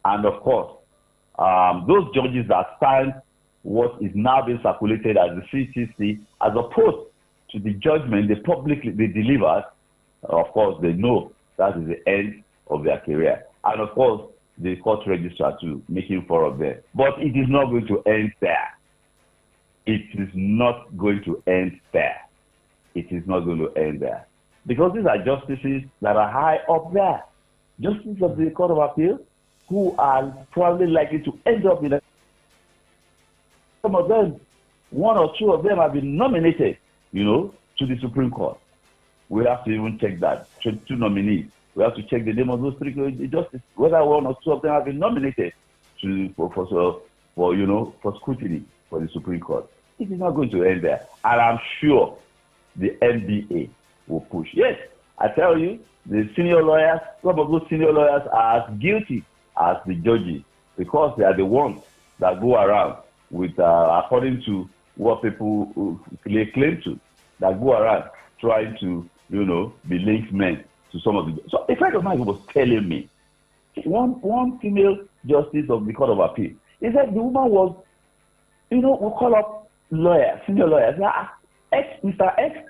And of course, those judges that signed what is now being circulated as the CCC, as opposed to the judgment they delivered, of course, they know that is the end of their career. And of course, the court registrar too, making fun of them. But it is not going to end there. It is not going to end there. It is not going to end there. Because these are justices that are high up there. Justices of the Court of Appeal, who are probably likely to end up in a. Some of them, one or two of them have been nominated, to the Supreme Court. We have to even check that. Two nominees. We have to check the name of those three justices, whether one or two of them have been nominated for scrutiny for the Supreme Court. It is not going to end there. And I'm sure the NBA will push. Yes, I tell you, the senior lawyers, some of those senior lawyers are as guilty as the judges because they are the ones that go around with, according to what people claim to, that go around trying to, be linked men to some of the. So a friend of mine was telling me, one female justice of the Court of Appeal, he said the woman was, we call up lawyers, senior lawyers, Mr. X,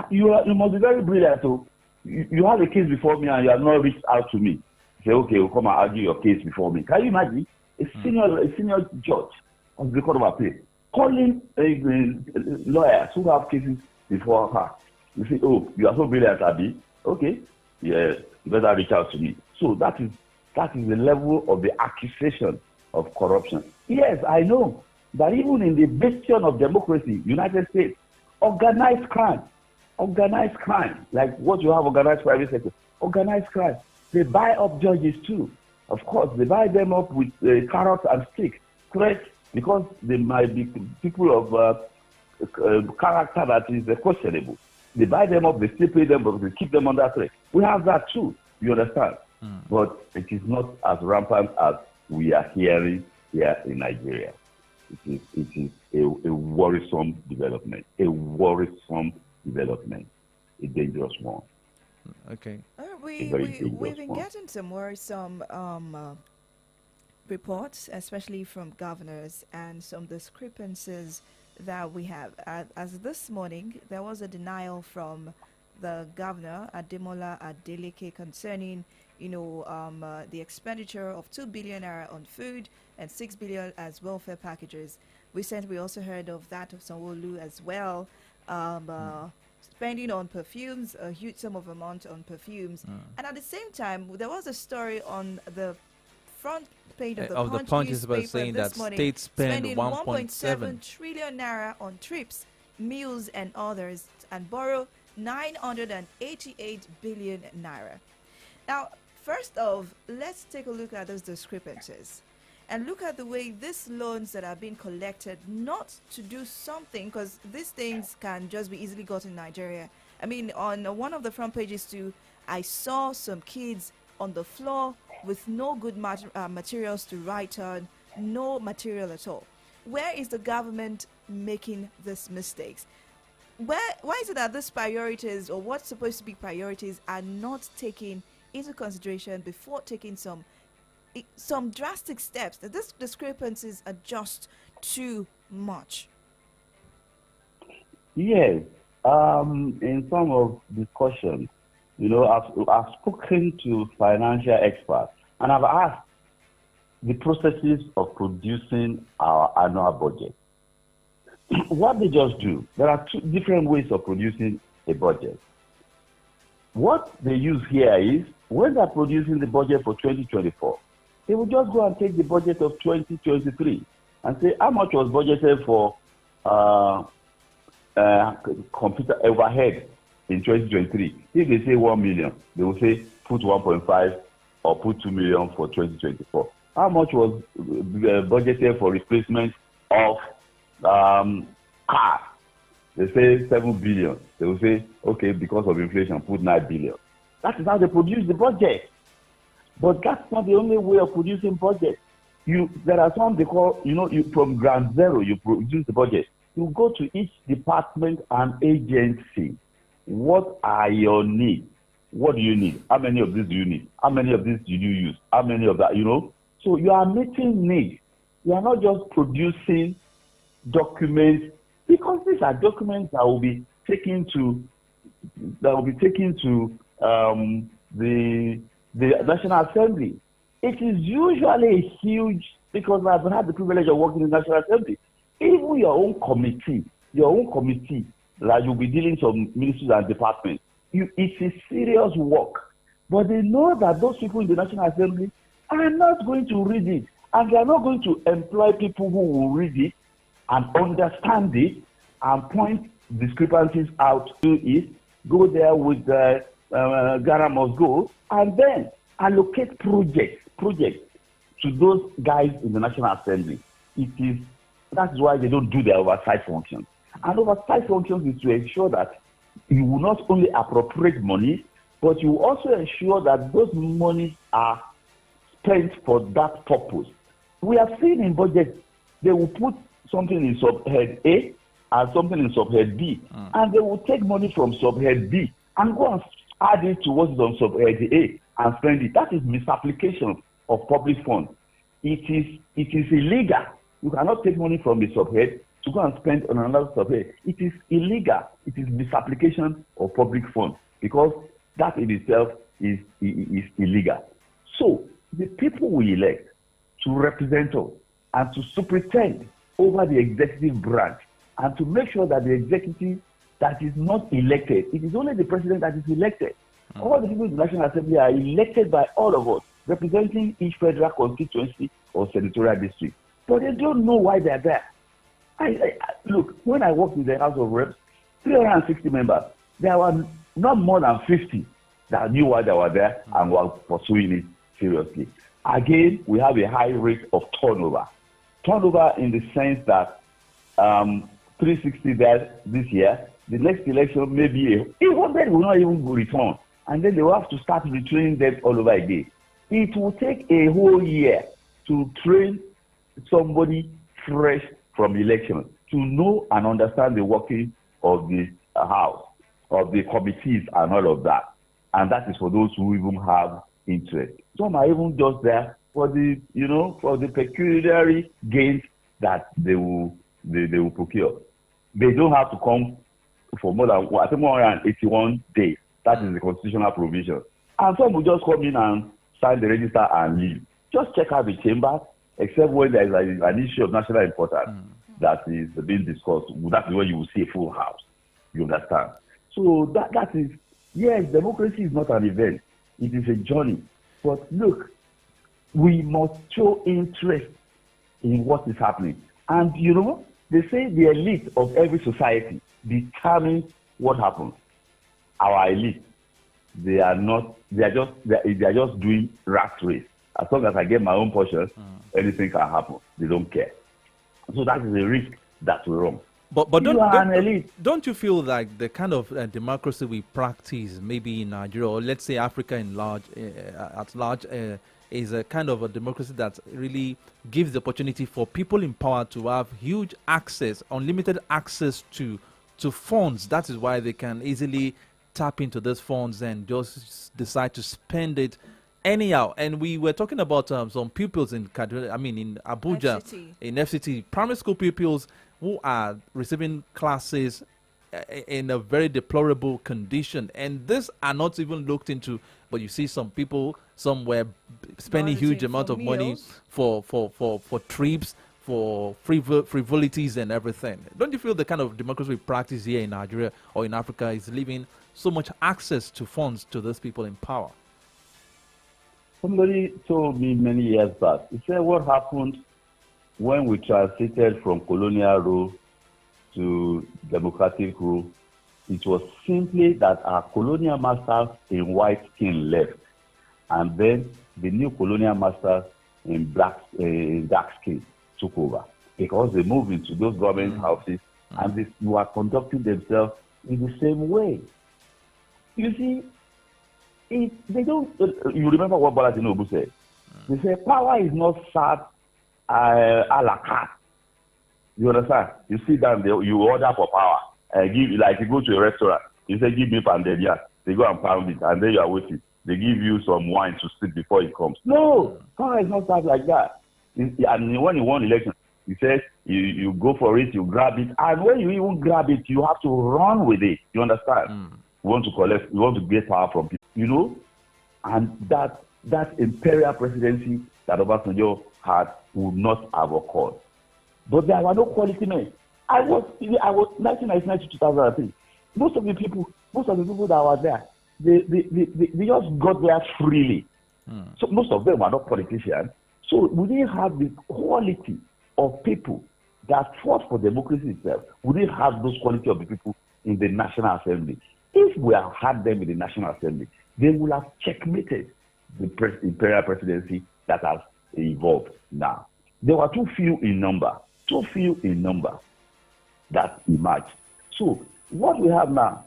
you must be very brilliant. So you have a case before me and you have not reached out to me. Say, okay, we'll come and argue your case before me. Can you imagine a senior judge of the Court of Appeal calling lawyers who have cases before her? You say, oh, you are so brilliant, Abi. Okay, yeah, you better reach out to me. So that is the level of the accusation of corruption. Yes, I know that even in the bastion of democracy, United States, organized crime, like what you have organized private sector, organized crime, they buy up judges too. Of course, they buy them up with carrots and sticks, threats, because they might be people of character that is questionable. They buy them up, they still pay them, but they keep them under threat. We have that too, you understand? But it is not as rampant as we are hearing here in Nigeria. It is a worrisome development, a dangerous one.
Okay.
We've been getting some worrisome reports, especially from governors, and some discrepancies that we have. As this morning, there was a denial from the governor, Ademola Adeleke, concerning the expenditure of 2 billion naira on food and 6 billion as welfare packages. We also heard of that of Sanwo-Olu as well, spending on perfumes, a huge sum of amount on perfumes. And at the same time, there was a story on the front page of the Punch newspaper saying
that
morning,
states spending
1.7 trillion naira on trips, meals and others, and borrow 988 billion naira. Now, first off, let's take a look at those discrepancies and look at the way these loans that are being collected, not to do something, because these things can just be easily got in Nigeria. I mean, on one of the front pages too, I saw some kids on the floor with no good materials to write on, no material at all. Where is the government making these mistakes? Why is it that these priorities, or what's supposed to be priorities, are not taken into consideration before taking some drastic steps? That these discrepancies are just too much.
Yes. In some of discussions, I've spoken to financial experts and I've asked the processes of producing our annual budget. What they just do, there are two different ways of producing a budget. What they use here is, when they're producing the budget for 2024, they will just go and take the budget of 2023 and say, how much was budgeted for computer overhead in 2023? If they say 1 million, they will say put 1.5 or put 2 million for 2024. How much was budgeted for replacement of cars? They say 7 billion. They will say, okay, because of inflation, put 9 billion. That is how they produce the budget. But that's not the only way of producing budget. There are some they call, you from ground zero, you produce the budget. You go to each department and agency. What are your needs? What do you need? How many of these do you need? How many of these do you use? How many of that, So you are meeting needs. You are not just producing documents, because these are documents that will be taken to the National Assembly. It is usually a huge, because I've had the privilege of working in the National Assembly. Even your own committee, like you'll be dealing with ministries and departments, it's a serious work. But they know that those people in the National Assembly are not going to read it, and they are not going to employ people who will read it and understand it and point discrepancies out to it, go there with Ghana must go, and then allocate projects to those guys in the National Assembly. That's why they don't do their oversight functions. And oversight functions is to ensure that you will not only appropriate money, but you will also ensure that those monies are spent for that purpose. We have seen in budget, they will put something in subhead A and something in subhead B, and they will take money from subhead B and go and add it to what is on subhead A and spend it. That is misapplication of public funds. It is illegal. You cannot take money from the subhead to go and spend on another subhead. It is illegal. It is misapplication of public funds because that in itself is illegal. So the people we elect to represent us and to superintend over the executive branch and to make sure that the executive that is not elected, it is only the president that is elected. All the people in the National Assembly are elected by all of us, representing each federal constituency or senatorial district. But they don't know why they're there. Look, when I worked in the House of Reps, 360 members, there were not more than 50 that knew why they were there and were pursuing it seriously. Again, we have a high rate of turnover. Turnover in the sense that 360 there this year, the next election maybe 100 will not even return. And then they will have to start retraining them all over again. It will take a whole year to train somebody fresh from election to know and understand the working of the House, of the committees and all of that. And that is for those who even have interest. Some are even just there for the, for the pecuniary gains that they will procure. They don't have to come for more than 181 days. That is the constitutional provision. And some will just come in and sign the register and leave. Just check out the chamber, except when there is an issue of national importance that is being discussed. That is when you will see a full house. You understand? So that is, yes, democracy is not an event. It is a journey. But look, we must show interest in what is happening. And they say the elite of every society determines what happens. Our elite, they are just doing rat race. As long as I get my own portion, anything can happen. They don't care. So that is a risk that we run.
But don't you feel like the kind of democracy we practice, maybe in Nigeria or let's say Africa at large, is a kind of a democracy that really gives the opportunity for people in power to have huge access, unlimited access to funds? That is why they can easily tap into those funds and just decide to spend it anyhow. And we were talking about some pupils in Abuja, in FCT, primary school pupils who are receiving classes in a very deplorable condition. And these are not even looked into, but you see some people, some were spending huge amount of money for trips, for frivolities and everything. Don't you feel the kind of democracy we practice here in Nigeria or in Africa is leaving so much access to funds to those people in power?
Somebody told me many years back, he said what happened when we transited from colonial rule to democratic rule, it was simply that our colonial masters in white skin left, and then the new colonial masters in dark skin took over, because they moved into those government houses and they were conducting themselves in the same way. You see, they don't. You remember what Bola Tinubu said? They said power is not served a la carte. You understand? You sit down there, you order for power, give, like you go to a restaurant, you say give me pounded yam, they go and pound it, and then you are waiting. They give you some wine to sip before it comes. No, power is not served like that. And when you won election, he says you go for it, you grab it, and when you even grab it, you have to run with it. You understand? You want to collect, you want to get power from people, and that imperial presidency that Obasanjo had would not have occurred. But there were no quality men. I was 1999 to 2003. Most of the people that were there, they just got there freely. So most of them were not politicians. So we didn't have the quality of people that fought for democracy itself. We didn't have those quality of the people in the National Assembly. If we had had them in the National Assembly, they would have checkmated the imperial presidency that has evolved now. There were too few in number that emerged. So what we have now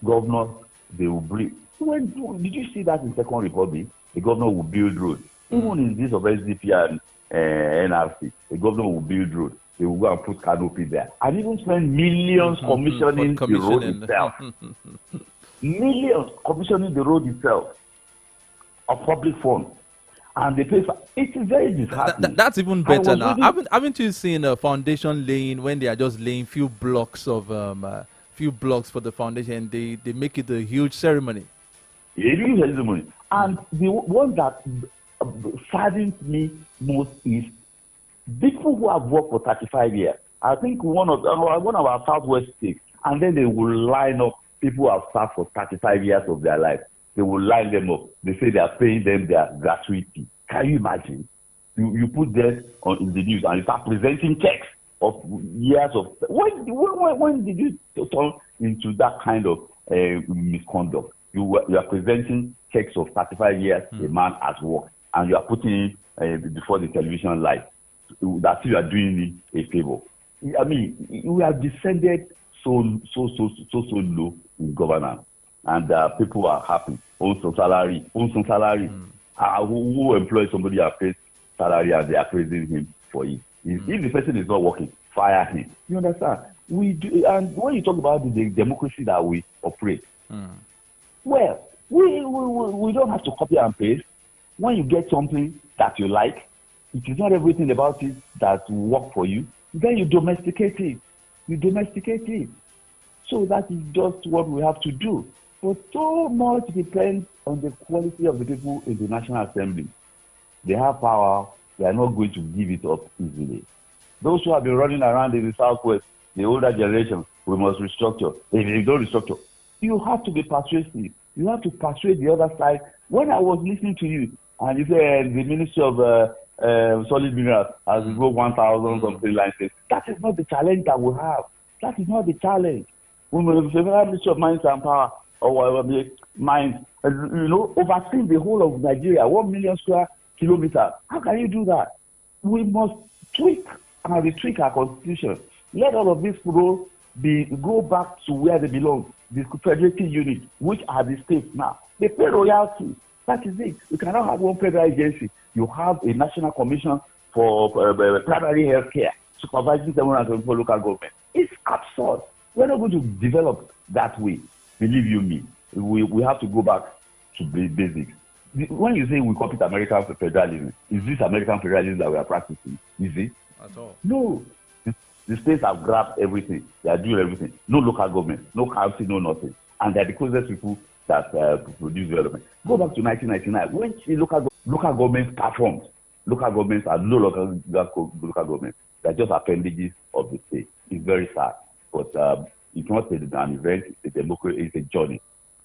governors, they will bring. Did you see that in Second Republic? The governor will build roads. Even in this of SDP and NRC, the governor will build roads. They will go and put canopy there. And even spend millions commissioning the road itself. Millions commissioning the road itself of public funds. And they pay for it. Is very disheartening.
That's even better now. Haven't you seen a foundation laying when they are just laying few blocks for the foundation? They make it a huge ceremony.
A huge ceremony. And the one that saddens me most is people who have worked for 35 years. I think one of our Southwest states, and then they will line up people who have served for 35 years of their life. They will line them up. They say they are paying them their gratuity. Can you imagine? You put them in the news and you start presenting checks of years of. When did you turn into that kind of misconduct? You are presenting checks of 35 years a man has worked, and you are putting it before the television light. That you are doing a favor. I mean, we have descended so low in governance, and people are happy. Own some salary. Who employs somebody at face salary and they are praising him for it? If the person is not working, fire him. You understand? We do, and when you talk about the democracy that we operate, well, we don't have to copy and paste. When you get something that you like, it is not everything about it that will work for you. Then you domesticate it. So that is just what we have to do. But so much depends on the quality of the people in the National Assembly. They have power. They are not going to give it up easily. Those who have been running around in the Southwest, the older generation, we must restructure. If you don't restructure, you have to be persuasive. You have to persuade the other side. When I was listening to you, and you said the Ministry of Solid Minerals has go 1,000 something like this, that is not the challenge that we have. That is not the challenge. We will have the Ministry of Mines and Power, or whatever the mines, overseeing the whole of Nigeria, 1 million square kilometers. How can you do that? We must tweak and retweak our constitution. Let all of these people go back to where they belong, the federative unit, which are the states now. They pay royalty. That is it. You cannot have one federal agency. You have a national commission for primary health care, supervising 724 local government. It's absurd. We're not going to develop that way. Believe you me. We have to go back to the basics. When you say we copy American federalism, is this American federalism that we are practicing? Is it?
At all.
No. The states have grabbed everything. They are doing everything. No local government, no council, no nothing. And they're the closest people that produce development. Go back to 1999. When the local governments performed, local governments are no local governments. They're just appendages of the state. It's very sad. But it's not an event, it's a democracy, it's a journey.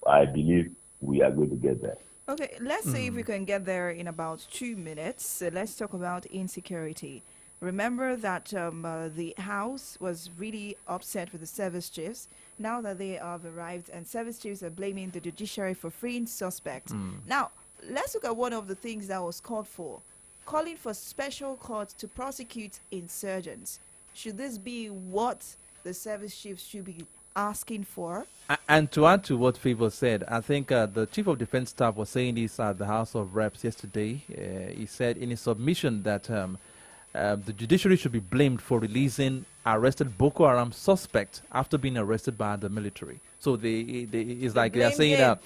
I believe we are going to get there.
Okay, let's see if we can get there in about 2 minutes. Let's talk about insecurity. Remember that the House was really upset with the service chiefs now that they have arrived, and service chiefs are blaming the judiciary for freeing suspects. Now, let's look at one of the things that was called for, calling for special courts to prosecute insurgents. Should this be what the service chiefs should be asking for?
And to add to what Favor said, I think the Chief of Defense Staff was saying this at the House of Reps yesterday. He said in his submission that the judiciary should be blamed for releasing arrested Boko Haram suspects after being arrested by the military. So it's like they are saying that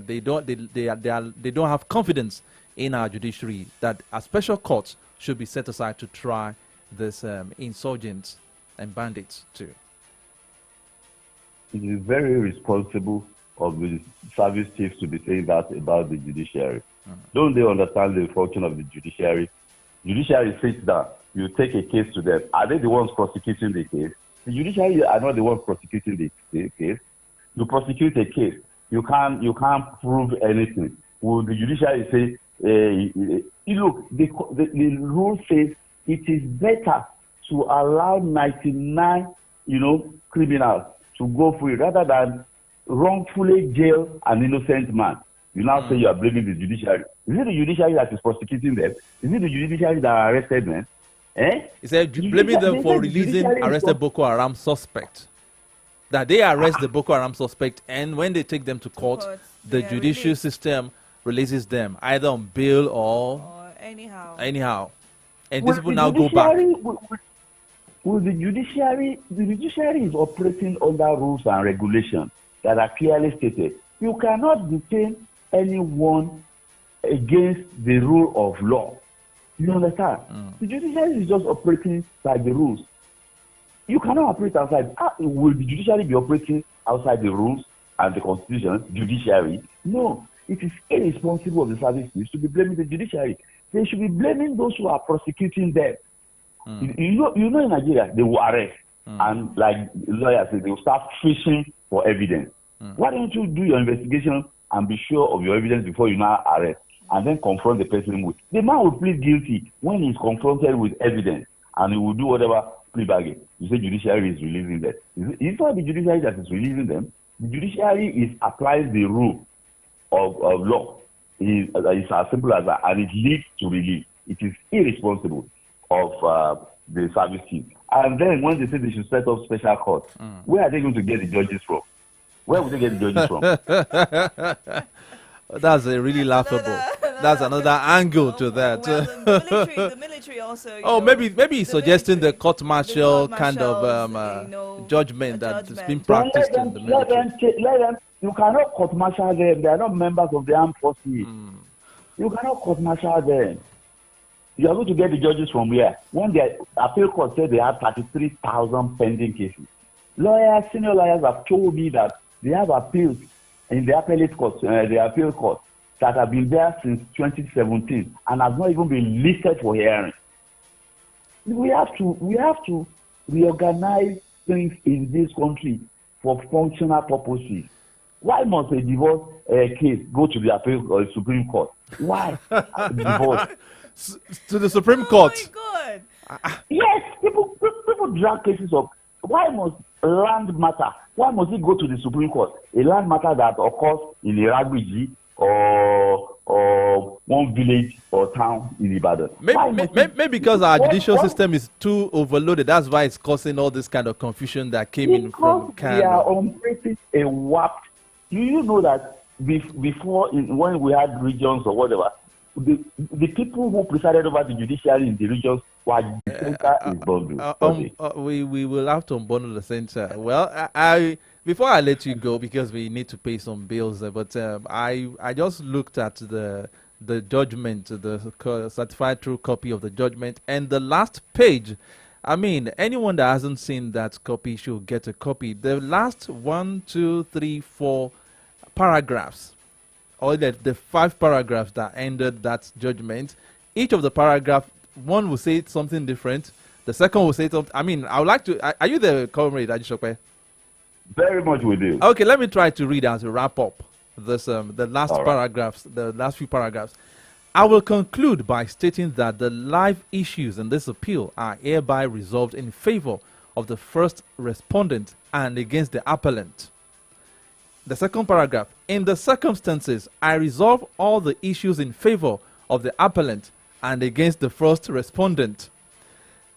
they don't have confidence in our judiciary, that a special court should be set aside to try this insurgents and bandits too.
It is very responsible of the service chiefs to be saying that about the judiciary. Don't they understand the function of the judiciary? Judiciary sits down. You take a case to them. Are they the ones prosecuting the case? The judiciary are not the ones prosecuting the case. You prosecute a case. You can't prove anything. Will the judiciary say, look, the rule says it is better to allow 99, criminals to go free rather than wrongfully jail an innocent man. You now say you are blaming the judiciary. Is it the judiciary that is prosecuting them? Is it the judiciary that arrested them? He
said blaming them for releasing arrested Boko Haram suspect. that they arrest the Boko Haram suspect, and when they take them to court, the
they are
judicial
released.
system releases them either on bail or
anyhow.
And
Well,
these people
the
now go back.
Well, the judiciary is operating under rules and regulations that are clearly stated. You cannot detain anyone against the rule of law. You understand? The judiciary is just operating by the rules. You cannot operate outside. Will the judiciary be operating outside the rules and the constitution? Judiciary? No. It is irresponsible of the services to be blaming the judiciary. They should be blaming those who are prosecuting them. You know, in Nigeria, they will arrest. And like lawyers say, they will start fishing for evidence. Why don't you do your investigation and be sure of your evidence before you now arrest? And then confront the person with. The man will plead guilty when he is confronted with evidence. And he will do whatever plea bargain. You say judiciary is releasing them. It's not the judiciary that is releasing them. The judiciary applies the rule of law. It's as simple as that, and it leads to release. It is irresponsible of the service team. And then when they say they should set up special courts, where are they going to get the judges from? Where will they get the judges from?
That's a really laughable. That's another angle to that.
Well, the military also.
Oh, maybe he's suggesting the court-martial kind of judgment that's been practiced in the military.
Let them. You cannot court-martial them. They are not members of the armed forces. You cannot court-martial them. You are going to get the judges from where? When the appeal court said they have 33,000 pending cases. Lawyers, senior lawyers have told me that they have appeals in the appellate court, the appeal court, that have been there since 2017 and have not even been listed for hearing. We have to reorganize things in this country for functional purposes. Why must a divorce case go to the appeal or Supreme Court? Why divorce?
To the Supreme Court.
Oh my God.
Yes, people drag cases up. Why must land matter? Why must it go to the Supreme Court? A land matter that occurs in Iragbiji or one village or town in Ibadan.
Maybe because our judicial system is too overloaded. That's why it's causing all this kind of confusion that came in from Canada.
We are operating a warped. Do you know that before, when we had regions or whatever, the people who presided over the judiciary in the regions were the center is bundled.
We will have to unbundle the center. Well, I before I let you go, because we need to pay some bills, but I just looked at the judgment, the certified true copy of the judgment, and the last page. I mean, anyone that hasn't seen that copy should get a copy. The last 1, 2, 3, 4 paragraphs, or the 5 paragraphs that ended that judgment, each of the paragraph, one will say something different. The second will say something. I mean, I would like to. Are you the comrade, Ajisope?
Very much with you.
Okay, let me try to read as a wrap up this the last paragraphs, the last few paragraphs. I will conclude by stating that the live issues in this appeal are hereby resolved in favor of the first respondent and against the appellant. The second paragraph. In the circumstances, I resolve all the issues in favor of the appellant and against the first respondent.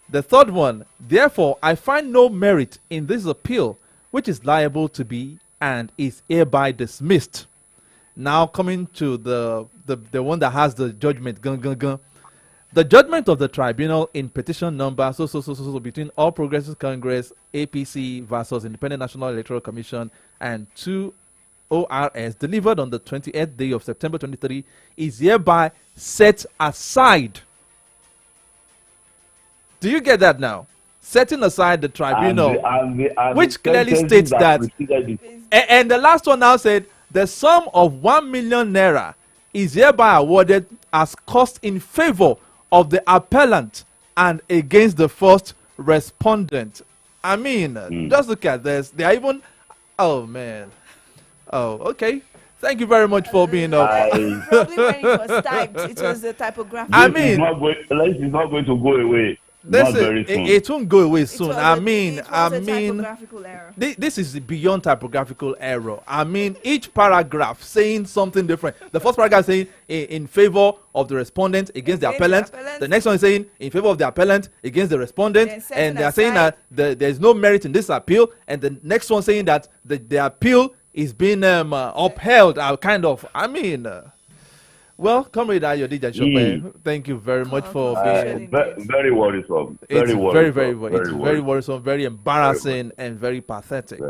The third one. Therefore, I find no merit in this appeal, which is liable to be and is hereby dismissed. Now coming to the one that has the judgment. The judgment of the tribunal in petition number so between All Progressives Congress, APC versus Independent National Electoral Commission and 2 ORS delivered on the 28th day of September 23 is hereby set aside. Do you get that now? Setting aside the tribunal, which clearly states that. And the last one now said, the sum of 1 million naira is hereby awarded as cost in favor of the appellant and against the first respondent. I mean, just look at this. They are even. Oh man. Oh, okay. Thank you very much for being up.
Probably when it was typed, it was the typography.
I mean,
it's not going to go away. Not very soon.
It won't go away soon.
It was a typographical error.
This is beyond typographical error. I mean, each paragraph saying something different. The first paragraph saying in favor of the respondent against the appellant. The next one is saying in favor of the appellant against the respondent, and they are saying that there's no merit in this appeal. And the next one saying that the appeal is being upheld. Well, Comrade Ayodija, thank you very much for being
very worrisome.
It's very worrisome, very embarrassing, and very pathetic.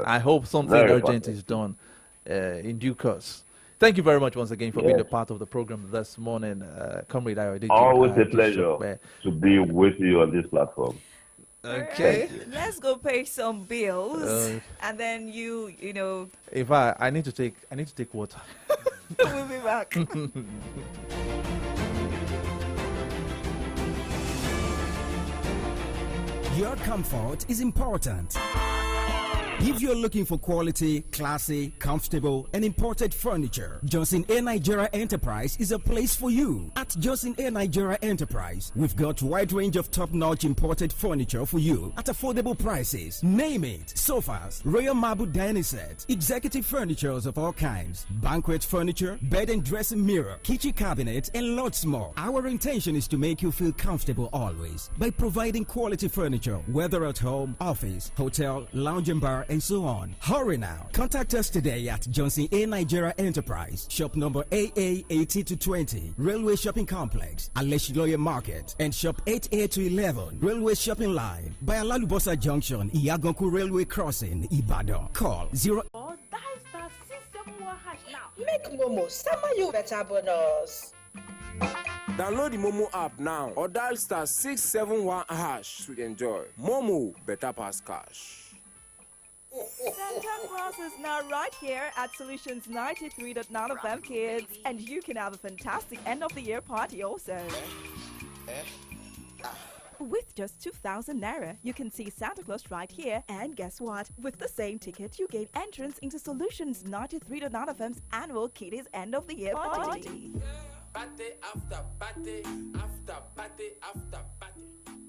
I hope something urgent is done in due course. Thank you very much once again for being a part of the program this morning, Comrade Ayodija.
Always a pleasure to be with you on this platform.
Okay,
let's go pay some bills, and then you know.
If I need to take water.
We'll be back.
Your comfort is important. If you're looking for quality, classy, comfortable, and imported furniture, Johnson A. Nigeria Enterprise is a place for you. At Johnson A. Nigeria Enterprise, we've got a wide range of top-notch imported furniture for you at affordable prices. Name it: sofas, royal marble dining sets, executive furnitures of all kinds, banquet furniture, bed and dressing mirror, kitchen cabinet, and lots more. Our intention is to make you feel comfortable always by providing quality furniture, whether at home, office, hotel, lounge and bar, and so on. Hurry now. Contact us today at Johnson A. Nigeria Enterprise, shop number AA 18-20, Railway Shopping Complex, Aleshiloye Market, and shop 8A-11, Railway Shopping Line, by Alalubosa Junction, Iyagonku Railway Crossing, Ibadan. Call 0.
Or dial star 671 hash now.
Make Momo summer you better bonus.
Download the Momo app now or dial star 671 hash to enjoy. Momo, better pass cash.
Santa Claus is now right here at Solutions 93.9 FM, kids, and you can have a fantastic end of the year party also. With just 2,000 Naira, you can see Santa Claus right here, and guess what? With the same ticket, you gain entrance into Solutions 93.9 FM's annual Kiddies End of the Year party.
Party after party after party after party.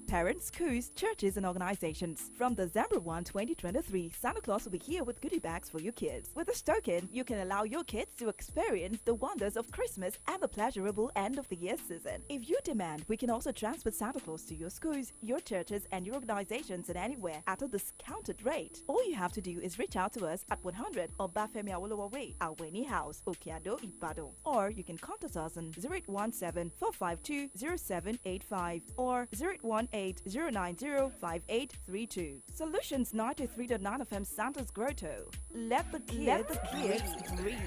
Parents, schools, churches, and organizations. From December 1, 2023, Santa Claus will be here with goodie bags for your kids. With this token, you can allow your kids to experience the wonders of Christmas and the pleasurable end of the year season. If you demand, we can also transfer Santa Claus to your schools, your churches, and your organizations and anywhere at a discounted rate. All you have to do is reach out to us at 100 Obafemi Awolowo Way, Aweni House, Okeado, Ibadan. Or you can contact us on 0817-452-0785 or 0818-090-5832. Solutions 93.9 FM Santa's Grotto. Let the kids breathe.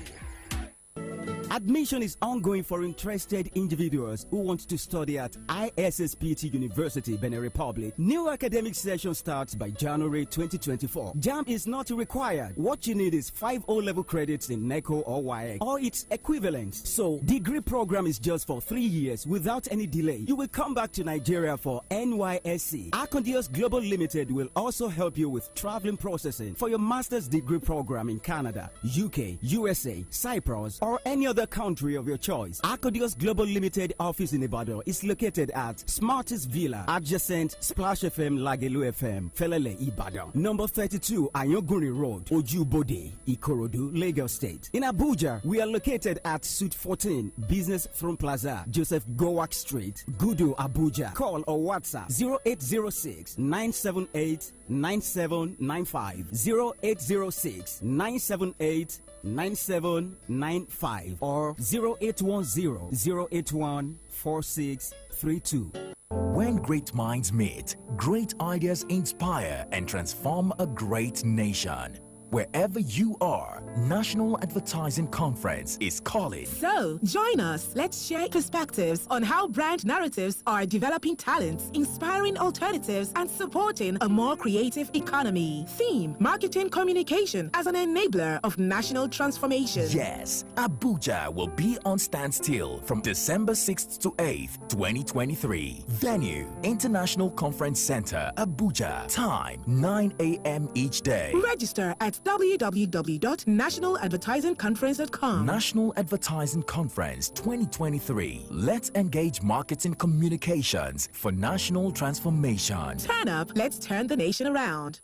Admission is ongoing for interested individuals who want to study at ISSPT University, Benin Republic. New academic session starts by January 2024. JAM is not required. What you need is 5 O-level credits in NECO or WAEC or its equivalents. So, degree program is just for 3 years without any delay. You will come back to Nigeria for NYSC. Acondios Global Limited will also help you with traveling processing for your master's degree program in Canada, UK, USA, Cyprus, or any other country of your choice. Acodios Global Limited office in Ibadan is located at Smartest Villa, adjacent Splash FM, Lagelu FM, Felele, Ibadan. Number 32, Ayoguri Road, Ojubode, Ikorodu, Lagos State. In Abuja, we are located at Suite 14, Business Front Plaza, Joseph Gowak Street, Gudu, Abuja. Call or WhatsApp 0806 978 9795 0806 978 9795 or 0810-081-4632.
When great minds meet, great ideas inspire and transform a great nation. Wherever you are, National Advertising Conference is calling.
So, join us. Let's share perspectives on how brand narratives are developing talents, inspiring alternatives, and supporting a more creative economy. Theme: marketing communication as an enabler of national transformation.
Yes, Abuja will be on standstill from December 6th to 8th, 2023. Venue: International Conference Center, Abuja. Time: 9 a.m. each day.
Register at That's www.nationaladvertisingconference.com.
National Advertising Conference 2023. Let's engage marketing communications for national transformation.
Turn up, let's turn the nation around.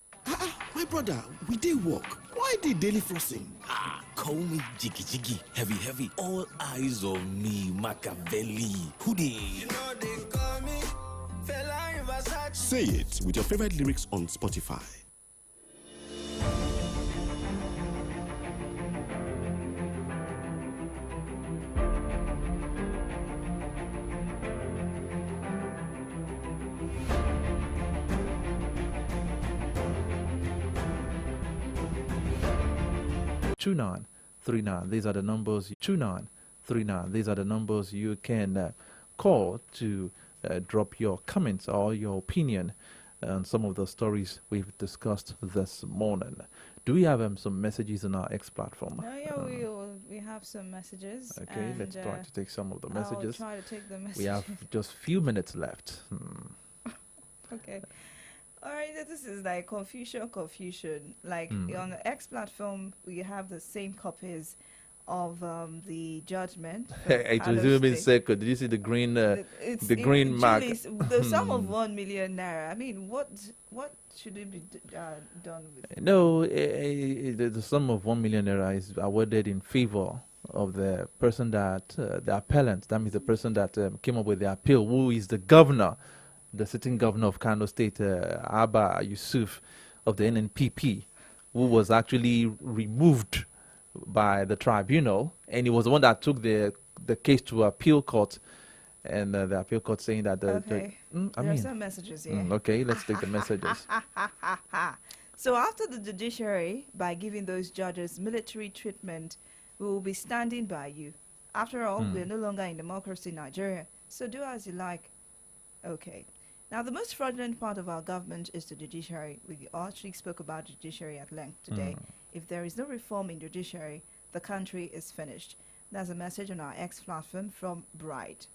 My brother, we did work. Why did daily flossing?
Call me Jiggy Jiggy, heavy heavy. All eyes on me, Machiavelli. Who dey? You know they call me Fela in Versace.
Say it with your favorite lyrics on Spotify.
Two 3939. These are the numbers. 2939. These are the numbers you can call to drop your comments or your opinion on some of the stories we've discussed this morning. Do we have some messages on our X platform?
We have some messages.
Okay, let's try to take some of the messages.
I'll try to take the messages.
We have just few minutes left.
Okay. All right, this is like confusion. Like on the X platform, we have the same copies of the judgment.
It was even second. Did you see the green, the green mark?
The sum of 1 million naira. I mean, what should it be done with?
No, the sum of 1 million naira is awarded in favor of the person that the appellant. That means the person that came up with the appeal, who is the governor. The sitting governor of Kano State, Abba Yusuf of the NNPP, who was actually removed by the tribunal, and he was the one that took the case to appeal court, and the appeal court saying that
there are some messages here.
Okay, let's take the messages.
So after the judiciary, by giving those judges military treatment, we will be standing by you. After all, we're no longer in democracy in Nigeria, so do as you like. Okay. Now, the most fraudulent part of our government is the judiciary. We actually spoke about judiciary at length today. If there is no reform in judiciary, the country is finished. That's a message on our X platform from Bride.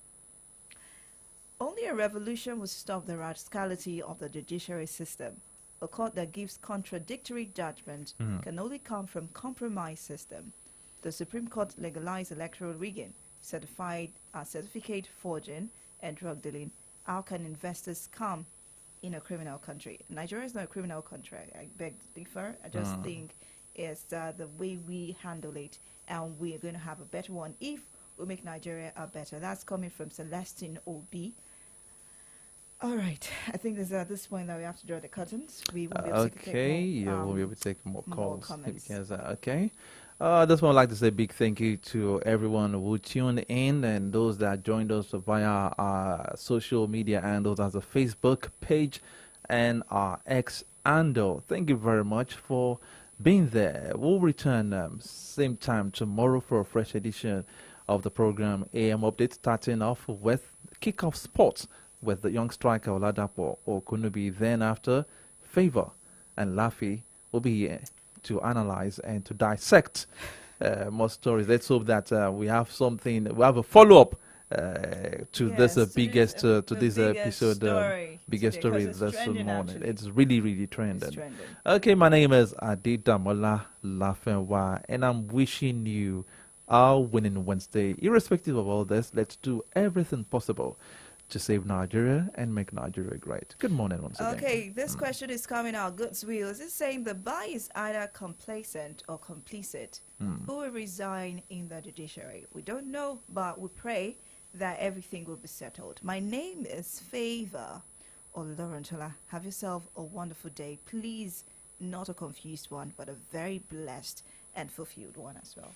Only a revolution will stop the rascality of the judiciary system. A court that gives contradictory judgment can only come from compromise system. The Supreme Court legalized electoral rigging, certificate forging, and drug dealing. How can investors come in a criminal country? Nigeria is not a criminal country. I beg to differ. I just think it's the way we handle it, and we are going to have a better one if we make Nigeria better. That's coming from Celestine OB. All right. I think there's at this point that we have to draw the curtains. We will be able to take more,
we'll be able to take more calls.
Comments.
Okay. I just want to like to say a big thank you to everyone who tuned in and those that joined us via our social media handles as a Facebook page and our X handle. Thank you very much for being there. We'll return same time tomorrow for a fresh edition of the program AM Update, starting off with Kickoff Sports with the young striker OLADAPO Okunubi. Then after, Favor and Laffy will be here to analyze and to dissect more stories. Let's hope that we have something, we have a follow-up to this biggest episode, biggest story this morning. Actually. It's really trending. Okay, my name is Adedamola Lafenwa, and I'm wishing you a winning Wednesday. Irrespective of all this, let's do everything possible to save Nigeria and make Nigeria great. Good morning once again.
Okay, this question is coming out. Goods Wheels is saying the buy is either complacent or complicit. Who will resign in the judiciary? We don't know, but we pray that everything will be settled. My name is Favor Olorontola. Have yourself a wonderful day. Please, not a confused one, but a very blessed and fulfilled one as well.